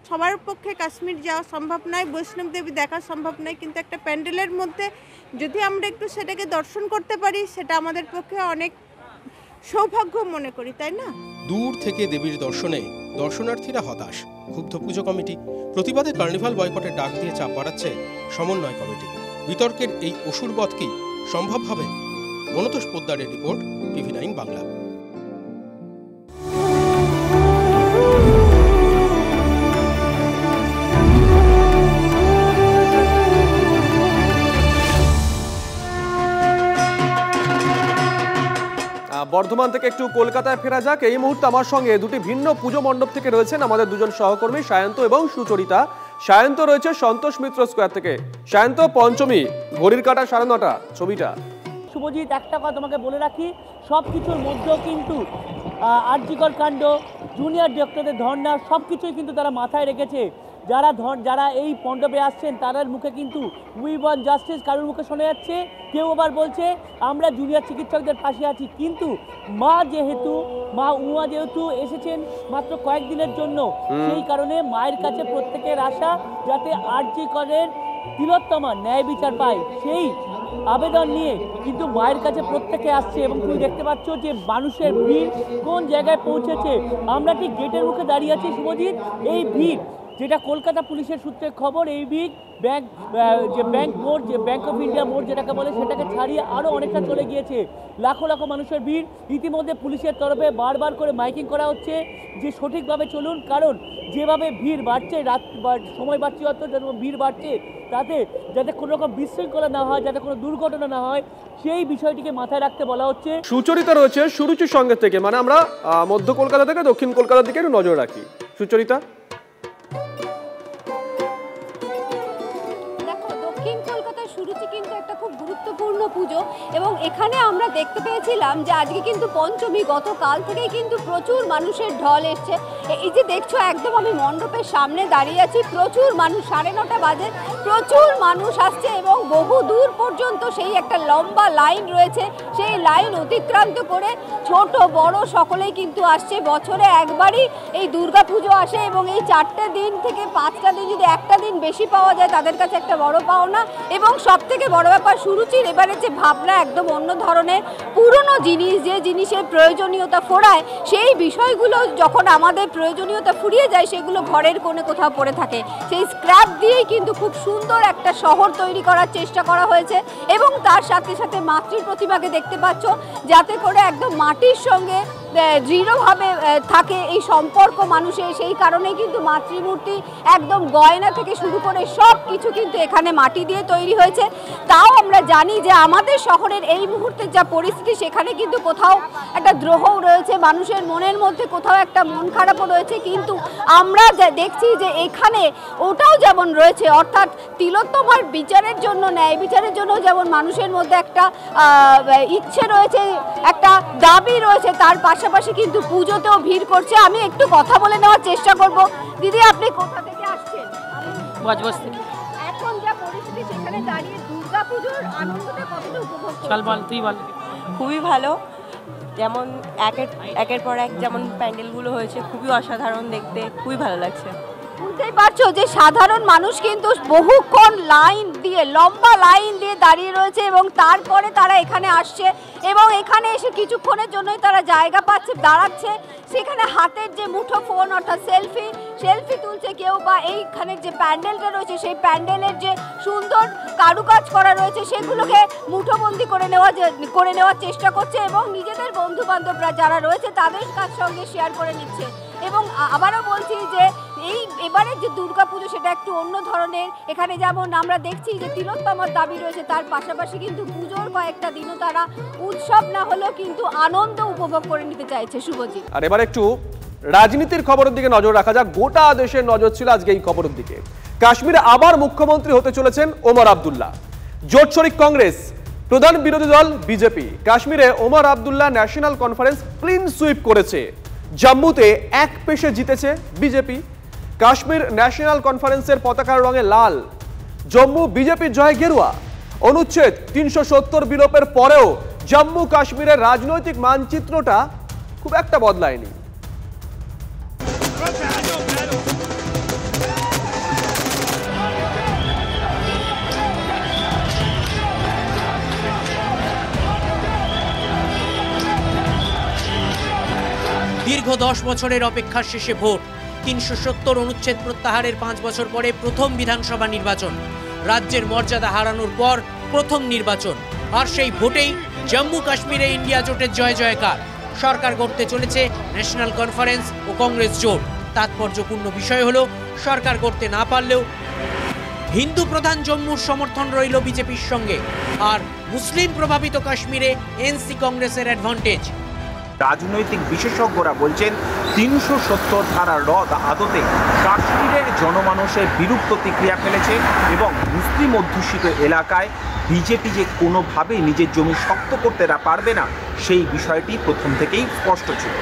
সবার পক্ষে কাশ্মীর যাওয়া সম্ভব নয়, বৈষ্ণব দেবী দেখা সম্ভব নয়, কিন্তু একটা প্যান্ডেলের মধ্যে যদি আমরা একটু সেটাকে দর্শন করতে পারি সেটা আমাদের পক্ষে অনেক সৌভাগ্য মনে করি, তাই না? দূর থেকে দেবীর দর্শনে দর্শনার্থীরা হতাশ। ক্ষুব্ধ পুজো কমিটি, প্রতিবাদে কার্নিভাল বয়কটের ডাক দিয়ে চাপ বাড়াচ্ছে সমন্বয় কমিটি। বিতর্কের এই অসুরবধ কি সম্ভব হবে? মনতোষ পোদ্দারের রিপোর্ট, TV9 বাংলা। বর্ধমান থেকে একটু কলকাতায় ফেরা যাক। এই মুহূর্তে আমার সঙ্গে দুটি ভিন্ন পুজো মণ্ডপ থেকে রয়েছেন আমাদের দুজন সহকর্মী সায়ন্ত এবং সুচরিতা। সায়ন্ত রয়েছে সন্তোষ মিত্র স্কোয়ার থেকে। সায়ন্ত, পঞ্চমী, ঘড়ির কাঁটা 9:30, ছবিটা। শুভজিৎ, একটা কথা তোমাকে বলে রাখি, সব কিছুর মধ্যেও কিন্তু আরজিকর কাণ্ড, জুনিয়র ডক্টরদের ধর্ণা, সব কিছুই কিন্তু তারা মাথায় রেখেছে। যারা এই মণ্ডপে আসছেন তাদের মুখে কিন্তু উই ওয়ান্ট জাস্টিস কারোর মুখে শোনা যাচ্ছে, কেউ আবার বলছে আমরা জুনিয়র চিকিৎসকদের পাশে আছি। কিন্তু মা যেহেতু এসেছেন মাত্র কয়েকদিনের জন্য, সেই কারণে মায়ের কাছে প্রত্যেকের আশা যাতে আরজিকরের তিলোত্তমা ন্যায় বিচার পায়, সেই আবেদন নিয়ে কিন্তু মায়ের কাছে প্রত্যেকে আসছে। এবং তুমি দেখতে পাচ্ছ যে মানুষের ভিড় কোন জায়গায় পৌঁছেছে। আমরা ঠিক গেটের মুখে দাঁড়িয়ে আছি শুভজিৎ। এই ভিড়, যেটা কলকাতা পুলিশের সূত্রে খবর, এই ভিড় ব্যাংক মোড়, যে ব্যাংক অফ ইন্ডিয়া মোড় যেটাকে বলে, সেটাকে ছাড়িয়ে আরও অনেকটা চলে গিয়েছে। লাখো লাখো মানুষের ভিড়। ইতিমধ্যে পুলিশের তরফে বারবার করে মাইকিং করা হচ্ছে যে সঠিকভাবে চলুন, কারণ যেভাবে ভিড় বাড়ছে, সময় বাড়ছে যত, ভিড় বাড়ছে, তাতে যাতে কোনো রকম বিশৃঙ্খলা না হয়, যাতে কোনো দুর্ঘটনা না হয়, সেই বিষয়টিকে মাথায় রাখতে বলা হচ্ছে। সুচরিতা রয়েছে সুরুচির সঙ্গে থেকে, মানে আমরা মধ্য কলকাতা থেকে দক্ষিণ কলকাতার দিকে একটু নজর রাখি। সুচরিতা, সুরুচি কিন্তু একটা খুব গুরুত্বপূর্ণ পুজো এবং এখানে আমরা দেখতে পেয়েছিলাম যে আজকে কিন্তু পঞ্চমী, গতকাল থেকেই কিন্তু প্রচুর মানুষের ঢল এসছে। এই যে দেখছো, একদম আমি মণ্ডপের সামনে দাঁড়িয়ে আছি, প্রচুর মানুষ, 9:30 বাজে, প্রচুর মানুষ আসছে এবং বহু দূর পর্যন্ত সেই একটা লম্বা লাইন রয়েছে। সেই লাইন অতিক্রান্ত করে ছোট বড় সকলেই কিন্তু আসছে। বছরে একবারই এই দুর্গা পুজো আসে এবং এই 4টে দিন থেকে 5টা দিন যদি একটা দিন বেশি পাওয়া যায় তাদের কাছে একটা বড় পাওনা। এবং সব থেকে বড় ব্যাপার, সুরুচির এবারে যে ভাবনা একদম অন্য ধরনের। পুরনো জিনিস, যে জিনিসের প্রয়োজনীয়তা ফোরায়, সেই বিষয়গুলো যখন আমাদের প্রয়োজনীয়তা ফুরিয়ে যায় সেগুলো ঘরের কোণে কোথাও পড়ে থাকে। সেই স্ক্র্যাপ দিয়েই কিন্তু খুব সুন্দর একটা শহর তৈরি করার চেষ্টা করা হয়েছে এবং তার সাথে সাথে মাতৃ প্রতিমাকে দেখতে পাচ্ছ, যাতে করে একদম মাটির সঙ্গে দৃঢ়ভাবে থাকে এই সম্পর্ক মানুষের। সেই কারণেই কিন্তু মাতৃমূর্তি একদম গয়না থেকে শুরু করে সব কিছু কিন্তু এখানে মাটি দিয়ে তৈরি হয়েছে। তাও আমরা জানি যে আমাদের শহরের এই মুহূর্তের যা পরিস্থিতি, সেখানে কিন্তু কোথাও একটা দ্রোহও রয়েছে, মানুষের মনের মধ্যে কোথাও একটা মন খারাপও রয়েছে। কিন্তু আমরা যা দেখছি যে এখানে ওটাও যেমন রয়েছে, অর্থাৎ তিলোত্তমার বিচারের জন্য, ন্যায় বিচারের জন্য যেমন মানুষের মধ্যে একটা ইচ্ছে রয়েছে, একটা দাবি রয়েছে, তার পাশাপাশি কিন্তু পুজোতেও ভিড় করছে। আমি একটু কথা বলে নেওয়ার চেষ্টা করব। দিদি, আপনি কোথা থেকে আসছেন? বজবজ থেকে। এখন যা পরিস্থিতি, সেখানে দাঁড়িয়ে দুর্গা পুজোর আনন্দটা কতটা উপভোগ করছেন? খুবই ভালো। যেমন একের পর এক যেমন প্যান্ডেলগুলো হয়েছে, খুবই অসাধারণ দেখতে, খুবই ভালো লাগছে। বুঝতেই পারছো যে সাধারণ মানুষ কিন্তু বহুক্ষণ লাইন দিয়ে, লম্বা লাইন দিয়ে দাঁড়িয়ে রয়েছে এবং তারপরে তারা এখানে আসছে এবং এখানে এসে কিছুক্ষণের জন্যই তারা জায়গা পাচ্ছে, দাঁড়াচ্ছে। সেখানে হাতের যে মুঠো ফোন, অর্থাৎ সেলফি তুলছে কেউ, বা এইখানের যে প্যান্ডেলটা রয়েছে সেই প্যান্ডেলের যে সুন্দর কারুকাজ করা রয়েছে সেগুলোকে মুঠোবন্দি করে নেওয়ার চেষ্টা করছে এবং নিজেদের বন্ধু বান্ধবরা যারা রয়েছে তাদের কাছ সঙ্গে শেয়ার করে নিচ্ছে। এবং আবারও বলছি যে এবারের যে দুর্গাপুজো সেটা একটু অন্য ধরনের। এখানে যেমন আমরা দেখছি যে তিলোত্তমার দাবি রয়েছে, তার পাশাপাশি কিন্তু পুজোর কয়েকটা দিনও তারা উৎসব না হলেও কিন্তু আনন্দ উপভোগ করে নিতে চাইছে। শুভজিৎ, আর এবার একটু রাজনীতির খবরের দিকে নজর রাখা যাক। গোটা দেশের নজর ছিল আজকে এই খবরের দিকে। কাশ্মীরে আবার মুখ্যমন্ত্রী হতে চলেছেন ওমর আব্দুল্লাহ। জোট শরিক কংগ্রেস, প্রধান বিরোধী দল বিজেপি। কাশ্মীরে Omar Abdullah national conference clean sweep করেছে। জম্মুতে এক পেশে জিতেছে বিজেপি। কাশ্মীর ন্যাশনাল কনফারেন্সের পতাকার রঙে লাল। জম্মু বিজেপির জয় গেরুয়া। অনুচ্ছেদ 370 বিলোপের পরেও জম্মু কাশ্মীরের রাজনৈতিক মানচিত্রটা খুব একটা বদলায়নি। দীর্ঘ 10 বছরের অপেক্ষার শেষে ভোট। 370 অনুচ্ছেদ প্রত্যাহারের 5 বছর পরে প্রথম বিধানসভা নির্বাচন। রাজ্যের মর্যাদা হারানোর পর প্রথম নির্বাচন। আর সেই ভোটেই জম্মু কাশ্মীরে ইন্ডিয়া জোটের জয় জয়কার। সরকার গড়তে চলেছে ন্যাশনাল কনফারেন্স ও কংগ্রেস জোট। তাৎপর্যপূর্ণ বিষয় হলো, সরকার গড়তে না পারলেও হিন্দু প্রধান জম্মুর সমর্থন রইল বিজেপির সঙ্গে, আর মুসলিম প্রভাবিত কাশ্মীরে এনসি কংগ্রেসের অ্যাডভান্টেজ। রাজনৈতিক বিশেষজ্ঞরা বলছেন ৩৭০ ধারা রদ আদতে কাশ্মীরের জনমানুষের বিরূপ প্রতিক্রিয়া ফেলেছে এবং মুসলিম অধ্যুষিত এলাকায় বিজেপি যে কোনোভাবেই নিজের জমি শক্ত করতে পারবে না সেই বিষয়টি প্রথম থেকেই স্পষ্ট ছিল।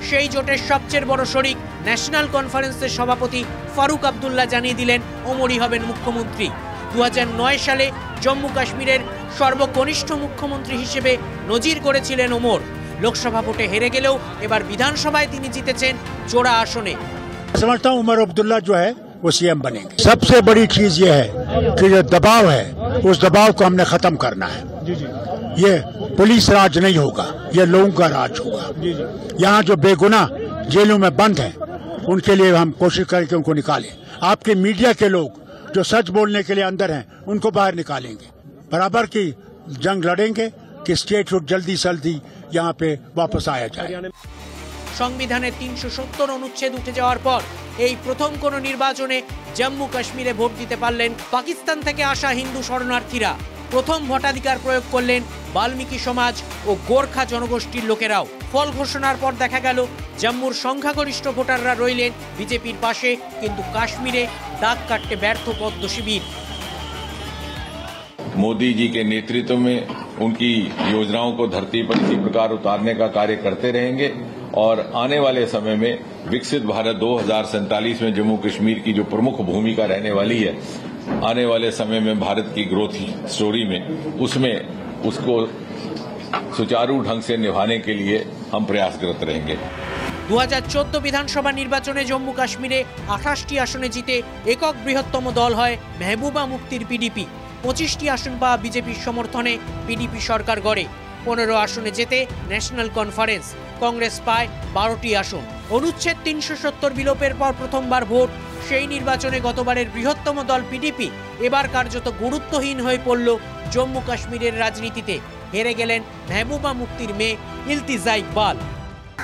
সেই জোটের সবচেয়ে বড় শরিক ন্যাশনাল কনফারেন্সের সভাপতি ফারুক আব্দুল্লাহ জানিয়ে দিলেন ওমরই হবেন মুখ্যমন্ত্রী। 2009 সালে জম্মু কাশ্মীরের সর্বকনিষ্ঠ মুখ্যমন্ত্রী হিসেবে নজির করেছিলেন ওমর। লোকসভা ভোটে হেরে গেলেও এবার বিধানসভায় তিনি জিতেছেন জোড়া আসনে। समझता हूं उमर अब्दुल्ला जो है वो सीएम बनेंगे। सबसे बड़ी चीज ये है कि जो दबाव है उस दबाव को हमने खत्म करना है। ये पुलिस राज नहीं होगा, ये लोगों का राज होगा। यहाँ जो बेगुनाह जेलों में बंद है उनके लिए हम कोशिश करें कि उनको निकालें। आपके मीडिया के लोग जो सच बोलने के लिए अंदर हैं उनको बाहर निकालेंगे। बराबर की जंग लड़ेंगे कि स्टेटहुड जल्दी से जल्दी यहाँ पे वापस आया जाए। সংবিধানের 370 অনুচ্ছেদ উঠে যাওয়ার পর এই প্রথম কোন নির্বাচনে জম্মু কাশ্মীরে ভোট দিতে পারলেন পাকিস্তান থেকে আসা হিন্দু শরণার্থীরা। প্রথম ভোটাধিকার প্রয়োগ করলেন বাল্মীকি সমাজ ও গোর্খা জনগোষ্ঠীর লোকেরাও। ফল ঘোষণার পর দেখা গেল জম্মুর সংখ্যাগরিষ্ঠ ভোটাররা রইলেন বিজেপির পাশে, কিন্তু কাশ্মীরে দাগ কাটতে ব্যর্থ পদ্ম শিবির। मोदी जी के नेतृत्व में उनकी योजनाओं को धरती पर इसी प्रकार उतारने का कार्य करते रहेंगे और आने वाले समय में विकसित भारत 2047 में जम्मू कश्मीर की जो प्रमुख भूमिका रहने वाली है, आने वाले समय में भारत की ग्रोथ स्टोरी में उसमें उसको सुचारू ढंग से निभाने के लिए हम प्रयासरत रहेंगे। 2014 বিধানসভা নির্বাচনে জম্মু কাশ্মীরে 28টি আসনে জিতে একক বৃহত্তম দল হয় মেহবুবা মুফতির পিডিপি। 25টি আসন পাওয়া বিজেপির সমর্থনে পিডিপি সরকার গড়ে। 15 আসনে জেতে ন্যাশনাল কনফারেন্স। কংগ্রেস পায় 12টি আসন। অনুচ্ছেদ 370 বিলোপের পর প্রথমবার ভোট। সেই নির্বাচনে গতবারের বৃহত্তম দল পিডিপি এবার কার্যত গুরুত্বহীন হয়ে পড়ল জম্মু কাশ্মীরের রাজনীতিতে। হেরে গেলেন মেহবুবা মুফতির মেয়ে ইলতিজা ইকবাল।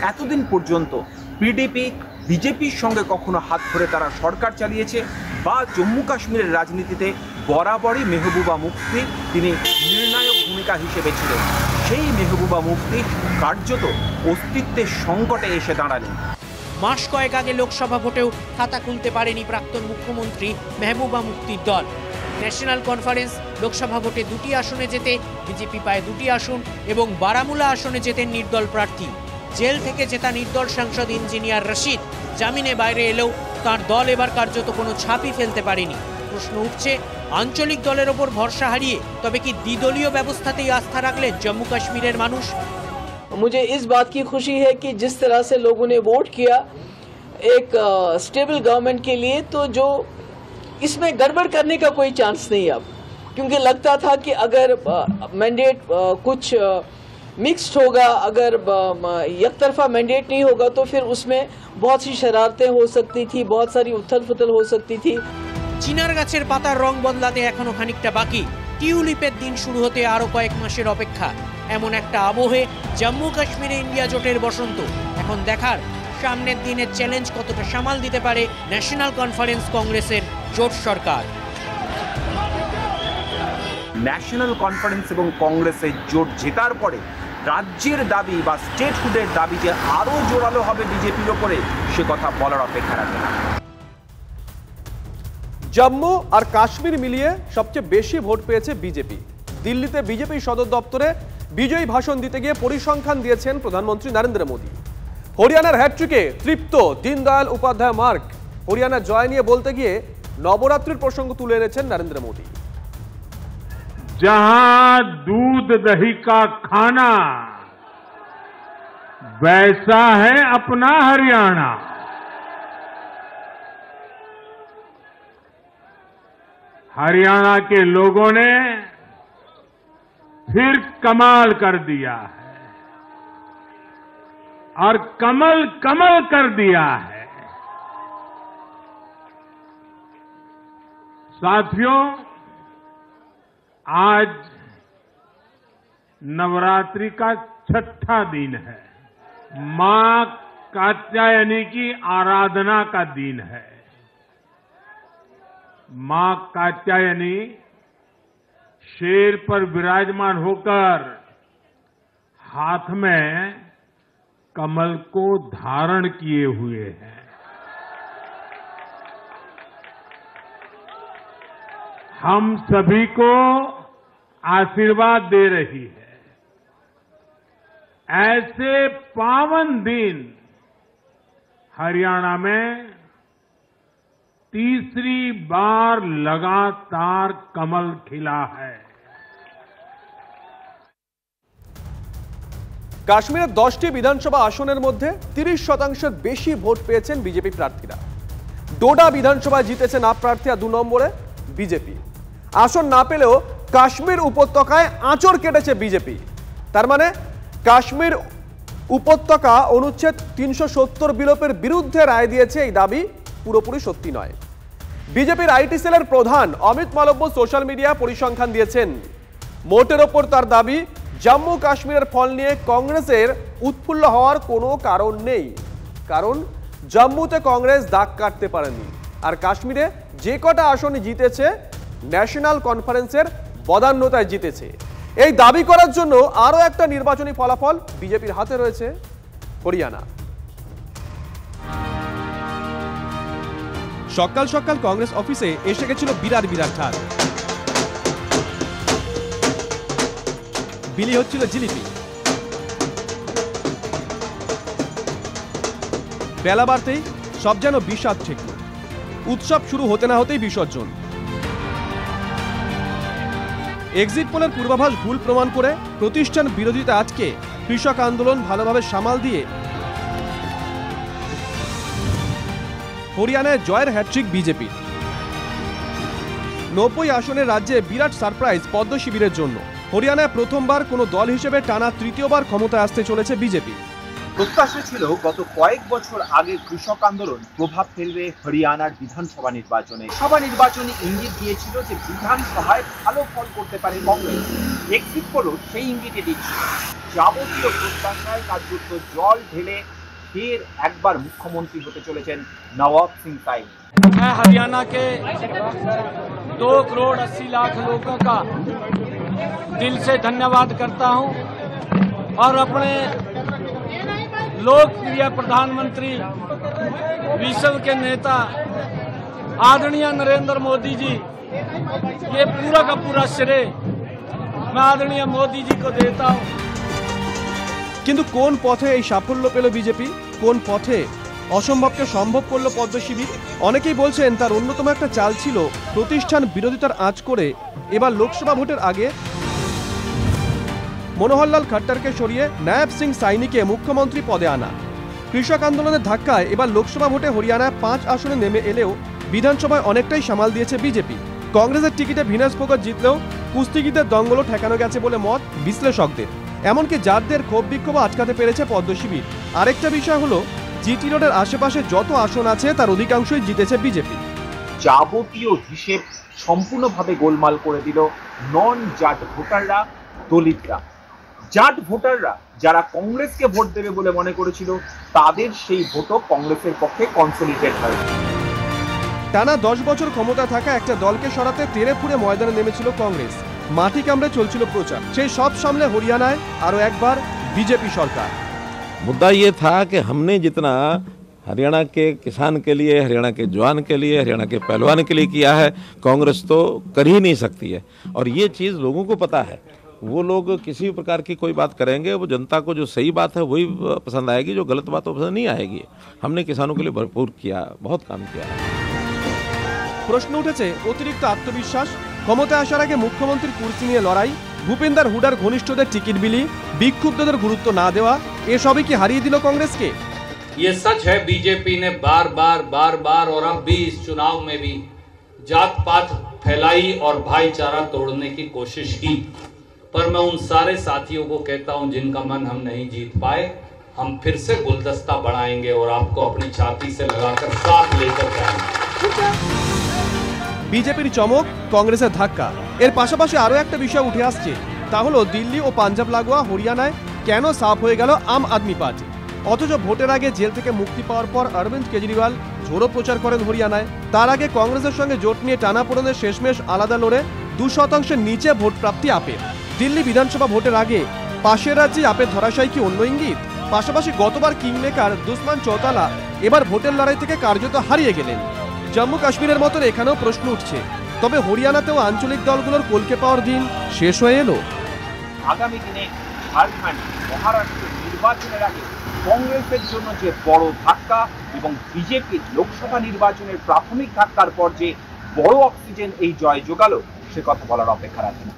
এতদিন পর্যন্ত পিডিপি বিজেপির সঙ্গে কখনো হাত ধরে তারা সরকার চালিয়েছে বা জম্মু কাশ্মীরের রাজনীতিতে বরাবরই মেহবুবা মুফতি তিনি নির্ণায়ক ভূমিকা হিসেবে ছিলেন। সেই মেহবুবা মুফতি কার্যত অস্তিত্বের সংকটে এসে দাঁড়ালেন। মাস কয়েক আগে লোকসভা ভোটেও খাতা খুলতে পারেনি প্রাক্তন মুখ্যমন্ত্রী মেহবুবা মুফতির দল। ন্যাশনাল কনফারেন্স লোকসভা ভোটে 2টি আসনে জেতে বিজেপি পায় 2টি আসন এবং বারামুলা আসনে জেতেন নির্দল প্রার্থী। জেল থেকে জেতা নির্দল সাংসদ ইঞ্জিনিয়ার রশিদ জামিনে বাইরে এলেও তার দল এবার কার্যত কোনো ছাপই ফেলতে পারেনি। প্রশ্ন উঠছে, আঞ্চলিক দলের ওপর ভরসা হারিয়ে তবে কি দ্বিদলীয় ব্যবস্থাতেই আস্থা রাখলেন জম্মু কাশ্মীরের মানুষ? मुझे इस बात की खुशी है कि जिस तरह से लोगों ने वोट किया एक स्टेबल गवर्नमेंट के लिए, तो जो इसमें गड़बड़ करने का कोई चांस नहीं अब, क्योंकि लगता था कि अगर मैंडेट कुछ मिक्स्ड होगा, अगर एक तरफा मैंडेट नहीं होगा तो फिर उसमें बहुत सी शरारतें हो सकती थी, बहुत सारी उथल पुथल हो सकती थी। চিনার গাছের পাতার রং বদলাতে এখনো খানিকটা বাকি। টিউলিপের দিন শুরু হতে আরো কয়েক মাসের অপেক্ষা। এমন একটা আবহে জম্মু কাশ্মীরে ইন্ডিয়া জোটের বসন্ত। এখন দেখার সামনের দিনের চ্যালেঞ্জ কতটা সামাল দিতে পারে ন্যাশনাল কনফারেন্স কংগ্রেসের জোট সরকার। ন্যাশনাল কনফারেন্স এবং কংগ্রেসের জোট জেতার পরে রাজ্যের দাবি বা স্টেটহুডের দাবি যে আরও জোরালো হবে বিজেপির ওপরে, সে কথা বলার অপেক্ষা রাখে না। জম্মু আর কাশ্মীর মিলিয়ে সবচেয়ে বেশি ভোট পেয়েছে বিজেপি। দিল্লিতে বিজেপি সদর দপ্তরে বিজয়ী ভাষণ দিতে গিয়ে পরিসংখ্যান দিয়েছেন প্রধানমন্ত্রী নরেন্দ্র মোদী। হরিয়ানার হ্যাট্রিকে তৃপ্ত দীনদয়াল উপাধ্যায় মার্গ। হরিয়ানার জয় নিয়ে বলতে গিয়ে নবরাত্রির প্রসঙ্গ তুলে এনেছেন নরেন্দ্র মোদী। जहां दूध दही का खाना, वैसा है अपना हरियाणा। हरियाणा के लोगों ने फिर कमाल कर दिया है और कमल कमल कर दिया है। साथियों, आज नवरात्रि का 6ठा दिन है। मां कात्यायनी की आराधना का दिन है। मां कात्यायनी शेर पर विराजमान होकर हाथ में कमल को धारण किए हुए है। हम सभी को आशीर्वाद दे रही है। ऐसे पावन दिन हरियाणा में तीसरी बार लगातार कमल खिला है। কাশ্মীরের 10টি বিধানসভা আসনের মধ্যে 30% বেশি ভোট পেয়েছেন বিজেপি প্রার্থীরা। ডোডা বিধানসভায় জিতেছেন আপ প্রার্থী 2 নম্বরে বিজেপি। আসন না পেলেও কাশ্মীর উপত্যকায় আঁচড় কেটেছে বিজেপি। তার মানে কাশ্মীর উপত্যকা অনুচ্ছেদ 370 বিলোপের বিরুদ্ধে রায় দিয়েছে এই দাবি পুরোপুরি সত্যি নয়। বিজেপির আইটি সেলের প্রধান অমিত মালব্য সোশ্যাল মিডিয়া পরিসংখ্যান দিয়েছেন। মোটের ওপর তার দাবি জম্মু কাশ্মীরের ফল নিয়ে কংগ্রেসের উৎফুল্ল হওয়ার কোনো কারণ নেই, কারণ জম্মুতে কংগ্রেস দাগ কাটতে পারেনি, আর কাশ্মীরে যে কটা আসন জিতেছে ন্যাশনাল কনফারেন্সের বদান্যতায় জিতেছে। এই দাবি করার জন্য আরও একটা নির্বাচনী ফলাফল বিজেপির হাতে রয়েছে, হরিয়ানা। সকাল সকাল কংগ্রেস অফিসে এসে গেছিল বিরাট বিরাট ঠার, বিলি হচ্ছিল জিলিপি। বেলা বাড়তেই সব যেন বিষাদ ঠেকল। উৎসব শুরু হতে না হতেই বিসর্জন। এক্সিট পোলের পূর্বাভাস ভুল প্রমাণ করে প্রতিষ্ঠান বিরোধিতা আটকে কৃষক আন্দোলন ভালোভাবে সামাল দিয়ে হরিয়ানায় জয়ের হ্যাট্রিক বিজেপির। 90 আসনের রাজ্যে বিরাট সারপ্রাইজ পদ্ম শিবিরের জন্য। হরিয়ানায় প্রথমবার কোনো দল হিসেবে টানা তৃতীয়বার ক্ষমতায় আসতে চলেছে বিজেপি। প্রত্যাশা ছিল গত কয়েক বছর আগে কৃষক আন্দোলন প্রভাব ফেলবে হরিয়ানার বিধানসভা নির্বাচনে। সভা নির্বাচনে ইঙ্গিত দিয়েছিল যে বিধানসভায় ভালো ফল করতে পারে কংগ্রেস। এক্সিট পোলও সেই ইঙ্গিতই দিচ্ছে। যাবতীয় প্রত্যাশায় কার্যত জল ঢেলে ফের একবার মুখ্যমন্ত্রী হতে চলেছেন নওয়াব সিং সাইনি। मैं हरियाणा के 2 करोड़ 80 लाख लोगों का दिल से धन्यवाद करता हूं और अपने लोकप्रिय प्रधानमंत्री विश्व के नेता आदरणीय नरेंद्र मोदी जी, ये पूरा का पूरा श्रेय मैं आदरणीय मोदी जी को देता हूं। কিন্তু কোন পথে এই সাফল্য পেল বিজেপি, কোন পথে অসম্ভবকে সম্ভব করলো পদ্ম শিবির? অনেকেই বলছেন তার অন্যতম একটা চাল ছিল প্রতিষ্ঠান বিরোধিতার আঁচ করে এবার লোকসভা ভোটের আগে মনোহরলাল খট্টরকে সরিয়ে নায়াব সিং সাইনিকে মুখ্যমন্ত্রী পদে আনা। কৃষক আন্দোলনের ধাক্কায় এবার লোকসভা ভোটে হরিয়ানায় 5 আসনে নেমে এলেও বিধানসভায় অনেকটাই সামাল দিয়েছে বিজেপি। কংগ্রেসের টিকিটে ভিনাস ফোগাট জিতলেও কুস্তিগীদের দঙ্গলও ঠেকানো গেছে বলে মত বিশ্লেষকদের। এমনকি জাতদের ক্ষোভ বিক্ষোভ আটকাতে পেরেছে পদ্ম শিবির। আরেকটা বিষয় হলো জিটি রোডের আশেপাশে যত আসন আছে তার অধিকাংশই জিতেছে বিজেপি। যাবতীয় হিসেব সম্পূর্ণভাবে গোলমাল করে দিল নন জাট ভোটাররা, দলিতরা। জাট ভোটাররা যারা কংগ্রেসকে ভোট দেবে বলে মনে করেছিল, তাদের সেই ভোটও কংগ্রেসের পক্ষে কনসলিডেট হয়। টানা 10 বছর ক্ষমতা থাকা একটা দলকে সরাতে তেড়ে ফুঁড়ে ময়দানে নেমেছিল কংগ্রেস। মাটি কামড়ে চলছিল প্রচার। সেই সব সামলে হরিয়ানায় আরো একবার বিজেপি সরকার। मुद्दा ये था कि हमने जितना हरियाणा के किसान के लिए, हरियाणा के जवान के लिए, हरियाणा के पहलवान के लिए किया है, कांग्रेस तो कर ही नहीं सकती है। और ये चीज़ लोगों को पता है। वो लोग किसी प्रकार की कोई बात करेंगे, वो जनता को जो सही बात है वही पसंद आएगी, जो गलत बात वो पसंद नहीं आएगी। हमने किसानों के लिए भरपूर किया, बहुत काम किया है। প্রশ্ন উঠেছে অতিরিক্ত আত্মবিশ্বাস, ক্ষমতায় আসার আগে মুখ্যমন্ত্রীর কুর্সি নিয়ে লড়াই, ভূপেন্দ্র হুডার ঘনিষ্ঠদের টিকিট বিলি, বিক্ষুব্ধদের গুরুত্ব না দেওয়া, এসবই কি হারিয়ে দিল কংগ্রেসকে? ये सच है, बीजेपी ने बार बार और अब भी इस चुनाव में भी जात पात फैलाई और भाईचारा तोड़ने की कोशिश की। पर मैं उन सारे साथियों को कहता हूं जिनका मन हम नहीं जीत पाए, हम फिर से गुलदस्ता बढ़ाएंगे और आपको अपनी छाती से लगाकर साथ लेकर जाएंगे। বিজেপির চমক, কংগ্রেসের ধাক্কা। এর পাশাপাশি আরও একটা বিষয় উঠে আসছে, তা হলো দিল্লি ও পাঞ্জাব লাগোয়া হরিয়ানায় কেন সাফ হয়ে গেল আম আদমি পার্টি। অথচ ভোটের আগে জেল থেকে মুক্তি পাওয়ার পর অরবিন্দ কেজরিওয়াল ঝোড়ো প্রচার করেন হরিয়ানায়। তার আগে কংগ্রেসের সঙ্গে জোট নিয়ে টানাপোড়েনের শেষমেশ আলাদা লড়ে 2% নিচে ভোট প্রাপ্তি আপের। দিল্লি বিধানসভা ভোটের আগে পাশের রাজ্যে আপের ধরাশায়ী কি অন্য ইঙ্গিত? পাশাপাশি গতবার কিংমেকার দুসমান চৌতালা এবার ভোটের লড়াই থেকে কার্যত হারিয়ে গেলেন। জম্মু কাশ্মীরের মতন এখানেও প্রশ্ন উঠছে, তবে হরিয়ানাতেও আঞ্চলিক দলগুলোর কলকে পাওয়ার দিন শেষ হয়ে এলো। আগামী দিনে ঝাড়খণ্ড, মহারাষ্ট্র নির্বাচনের আগে কংগ্রেসের জন্য যে বড় ধাক্কা এবং বিজেপির লোকসভা নির্বাচনের প্রাথমিক ধাক্কার পর যে বড় অক্সিজেন এই জয় জোগালো, সে কথা বলার অপেক্ষা রাখে না।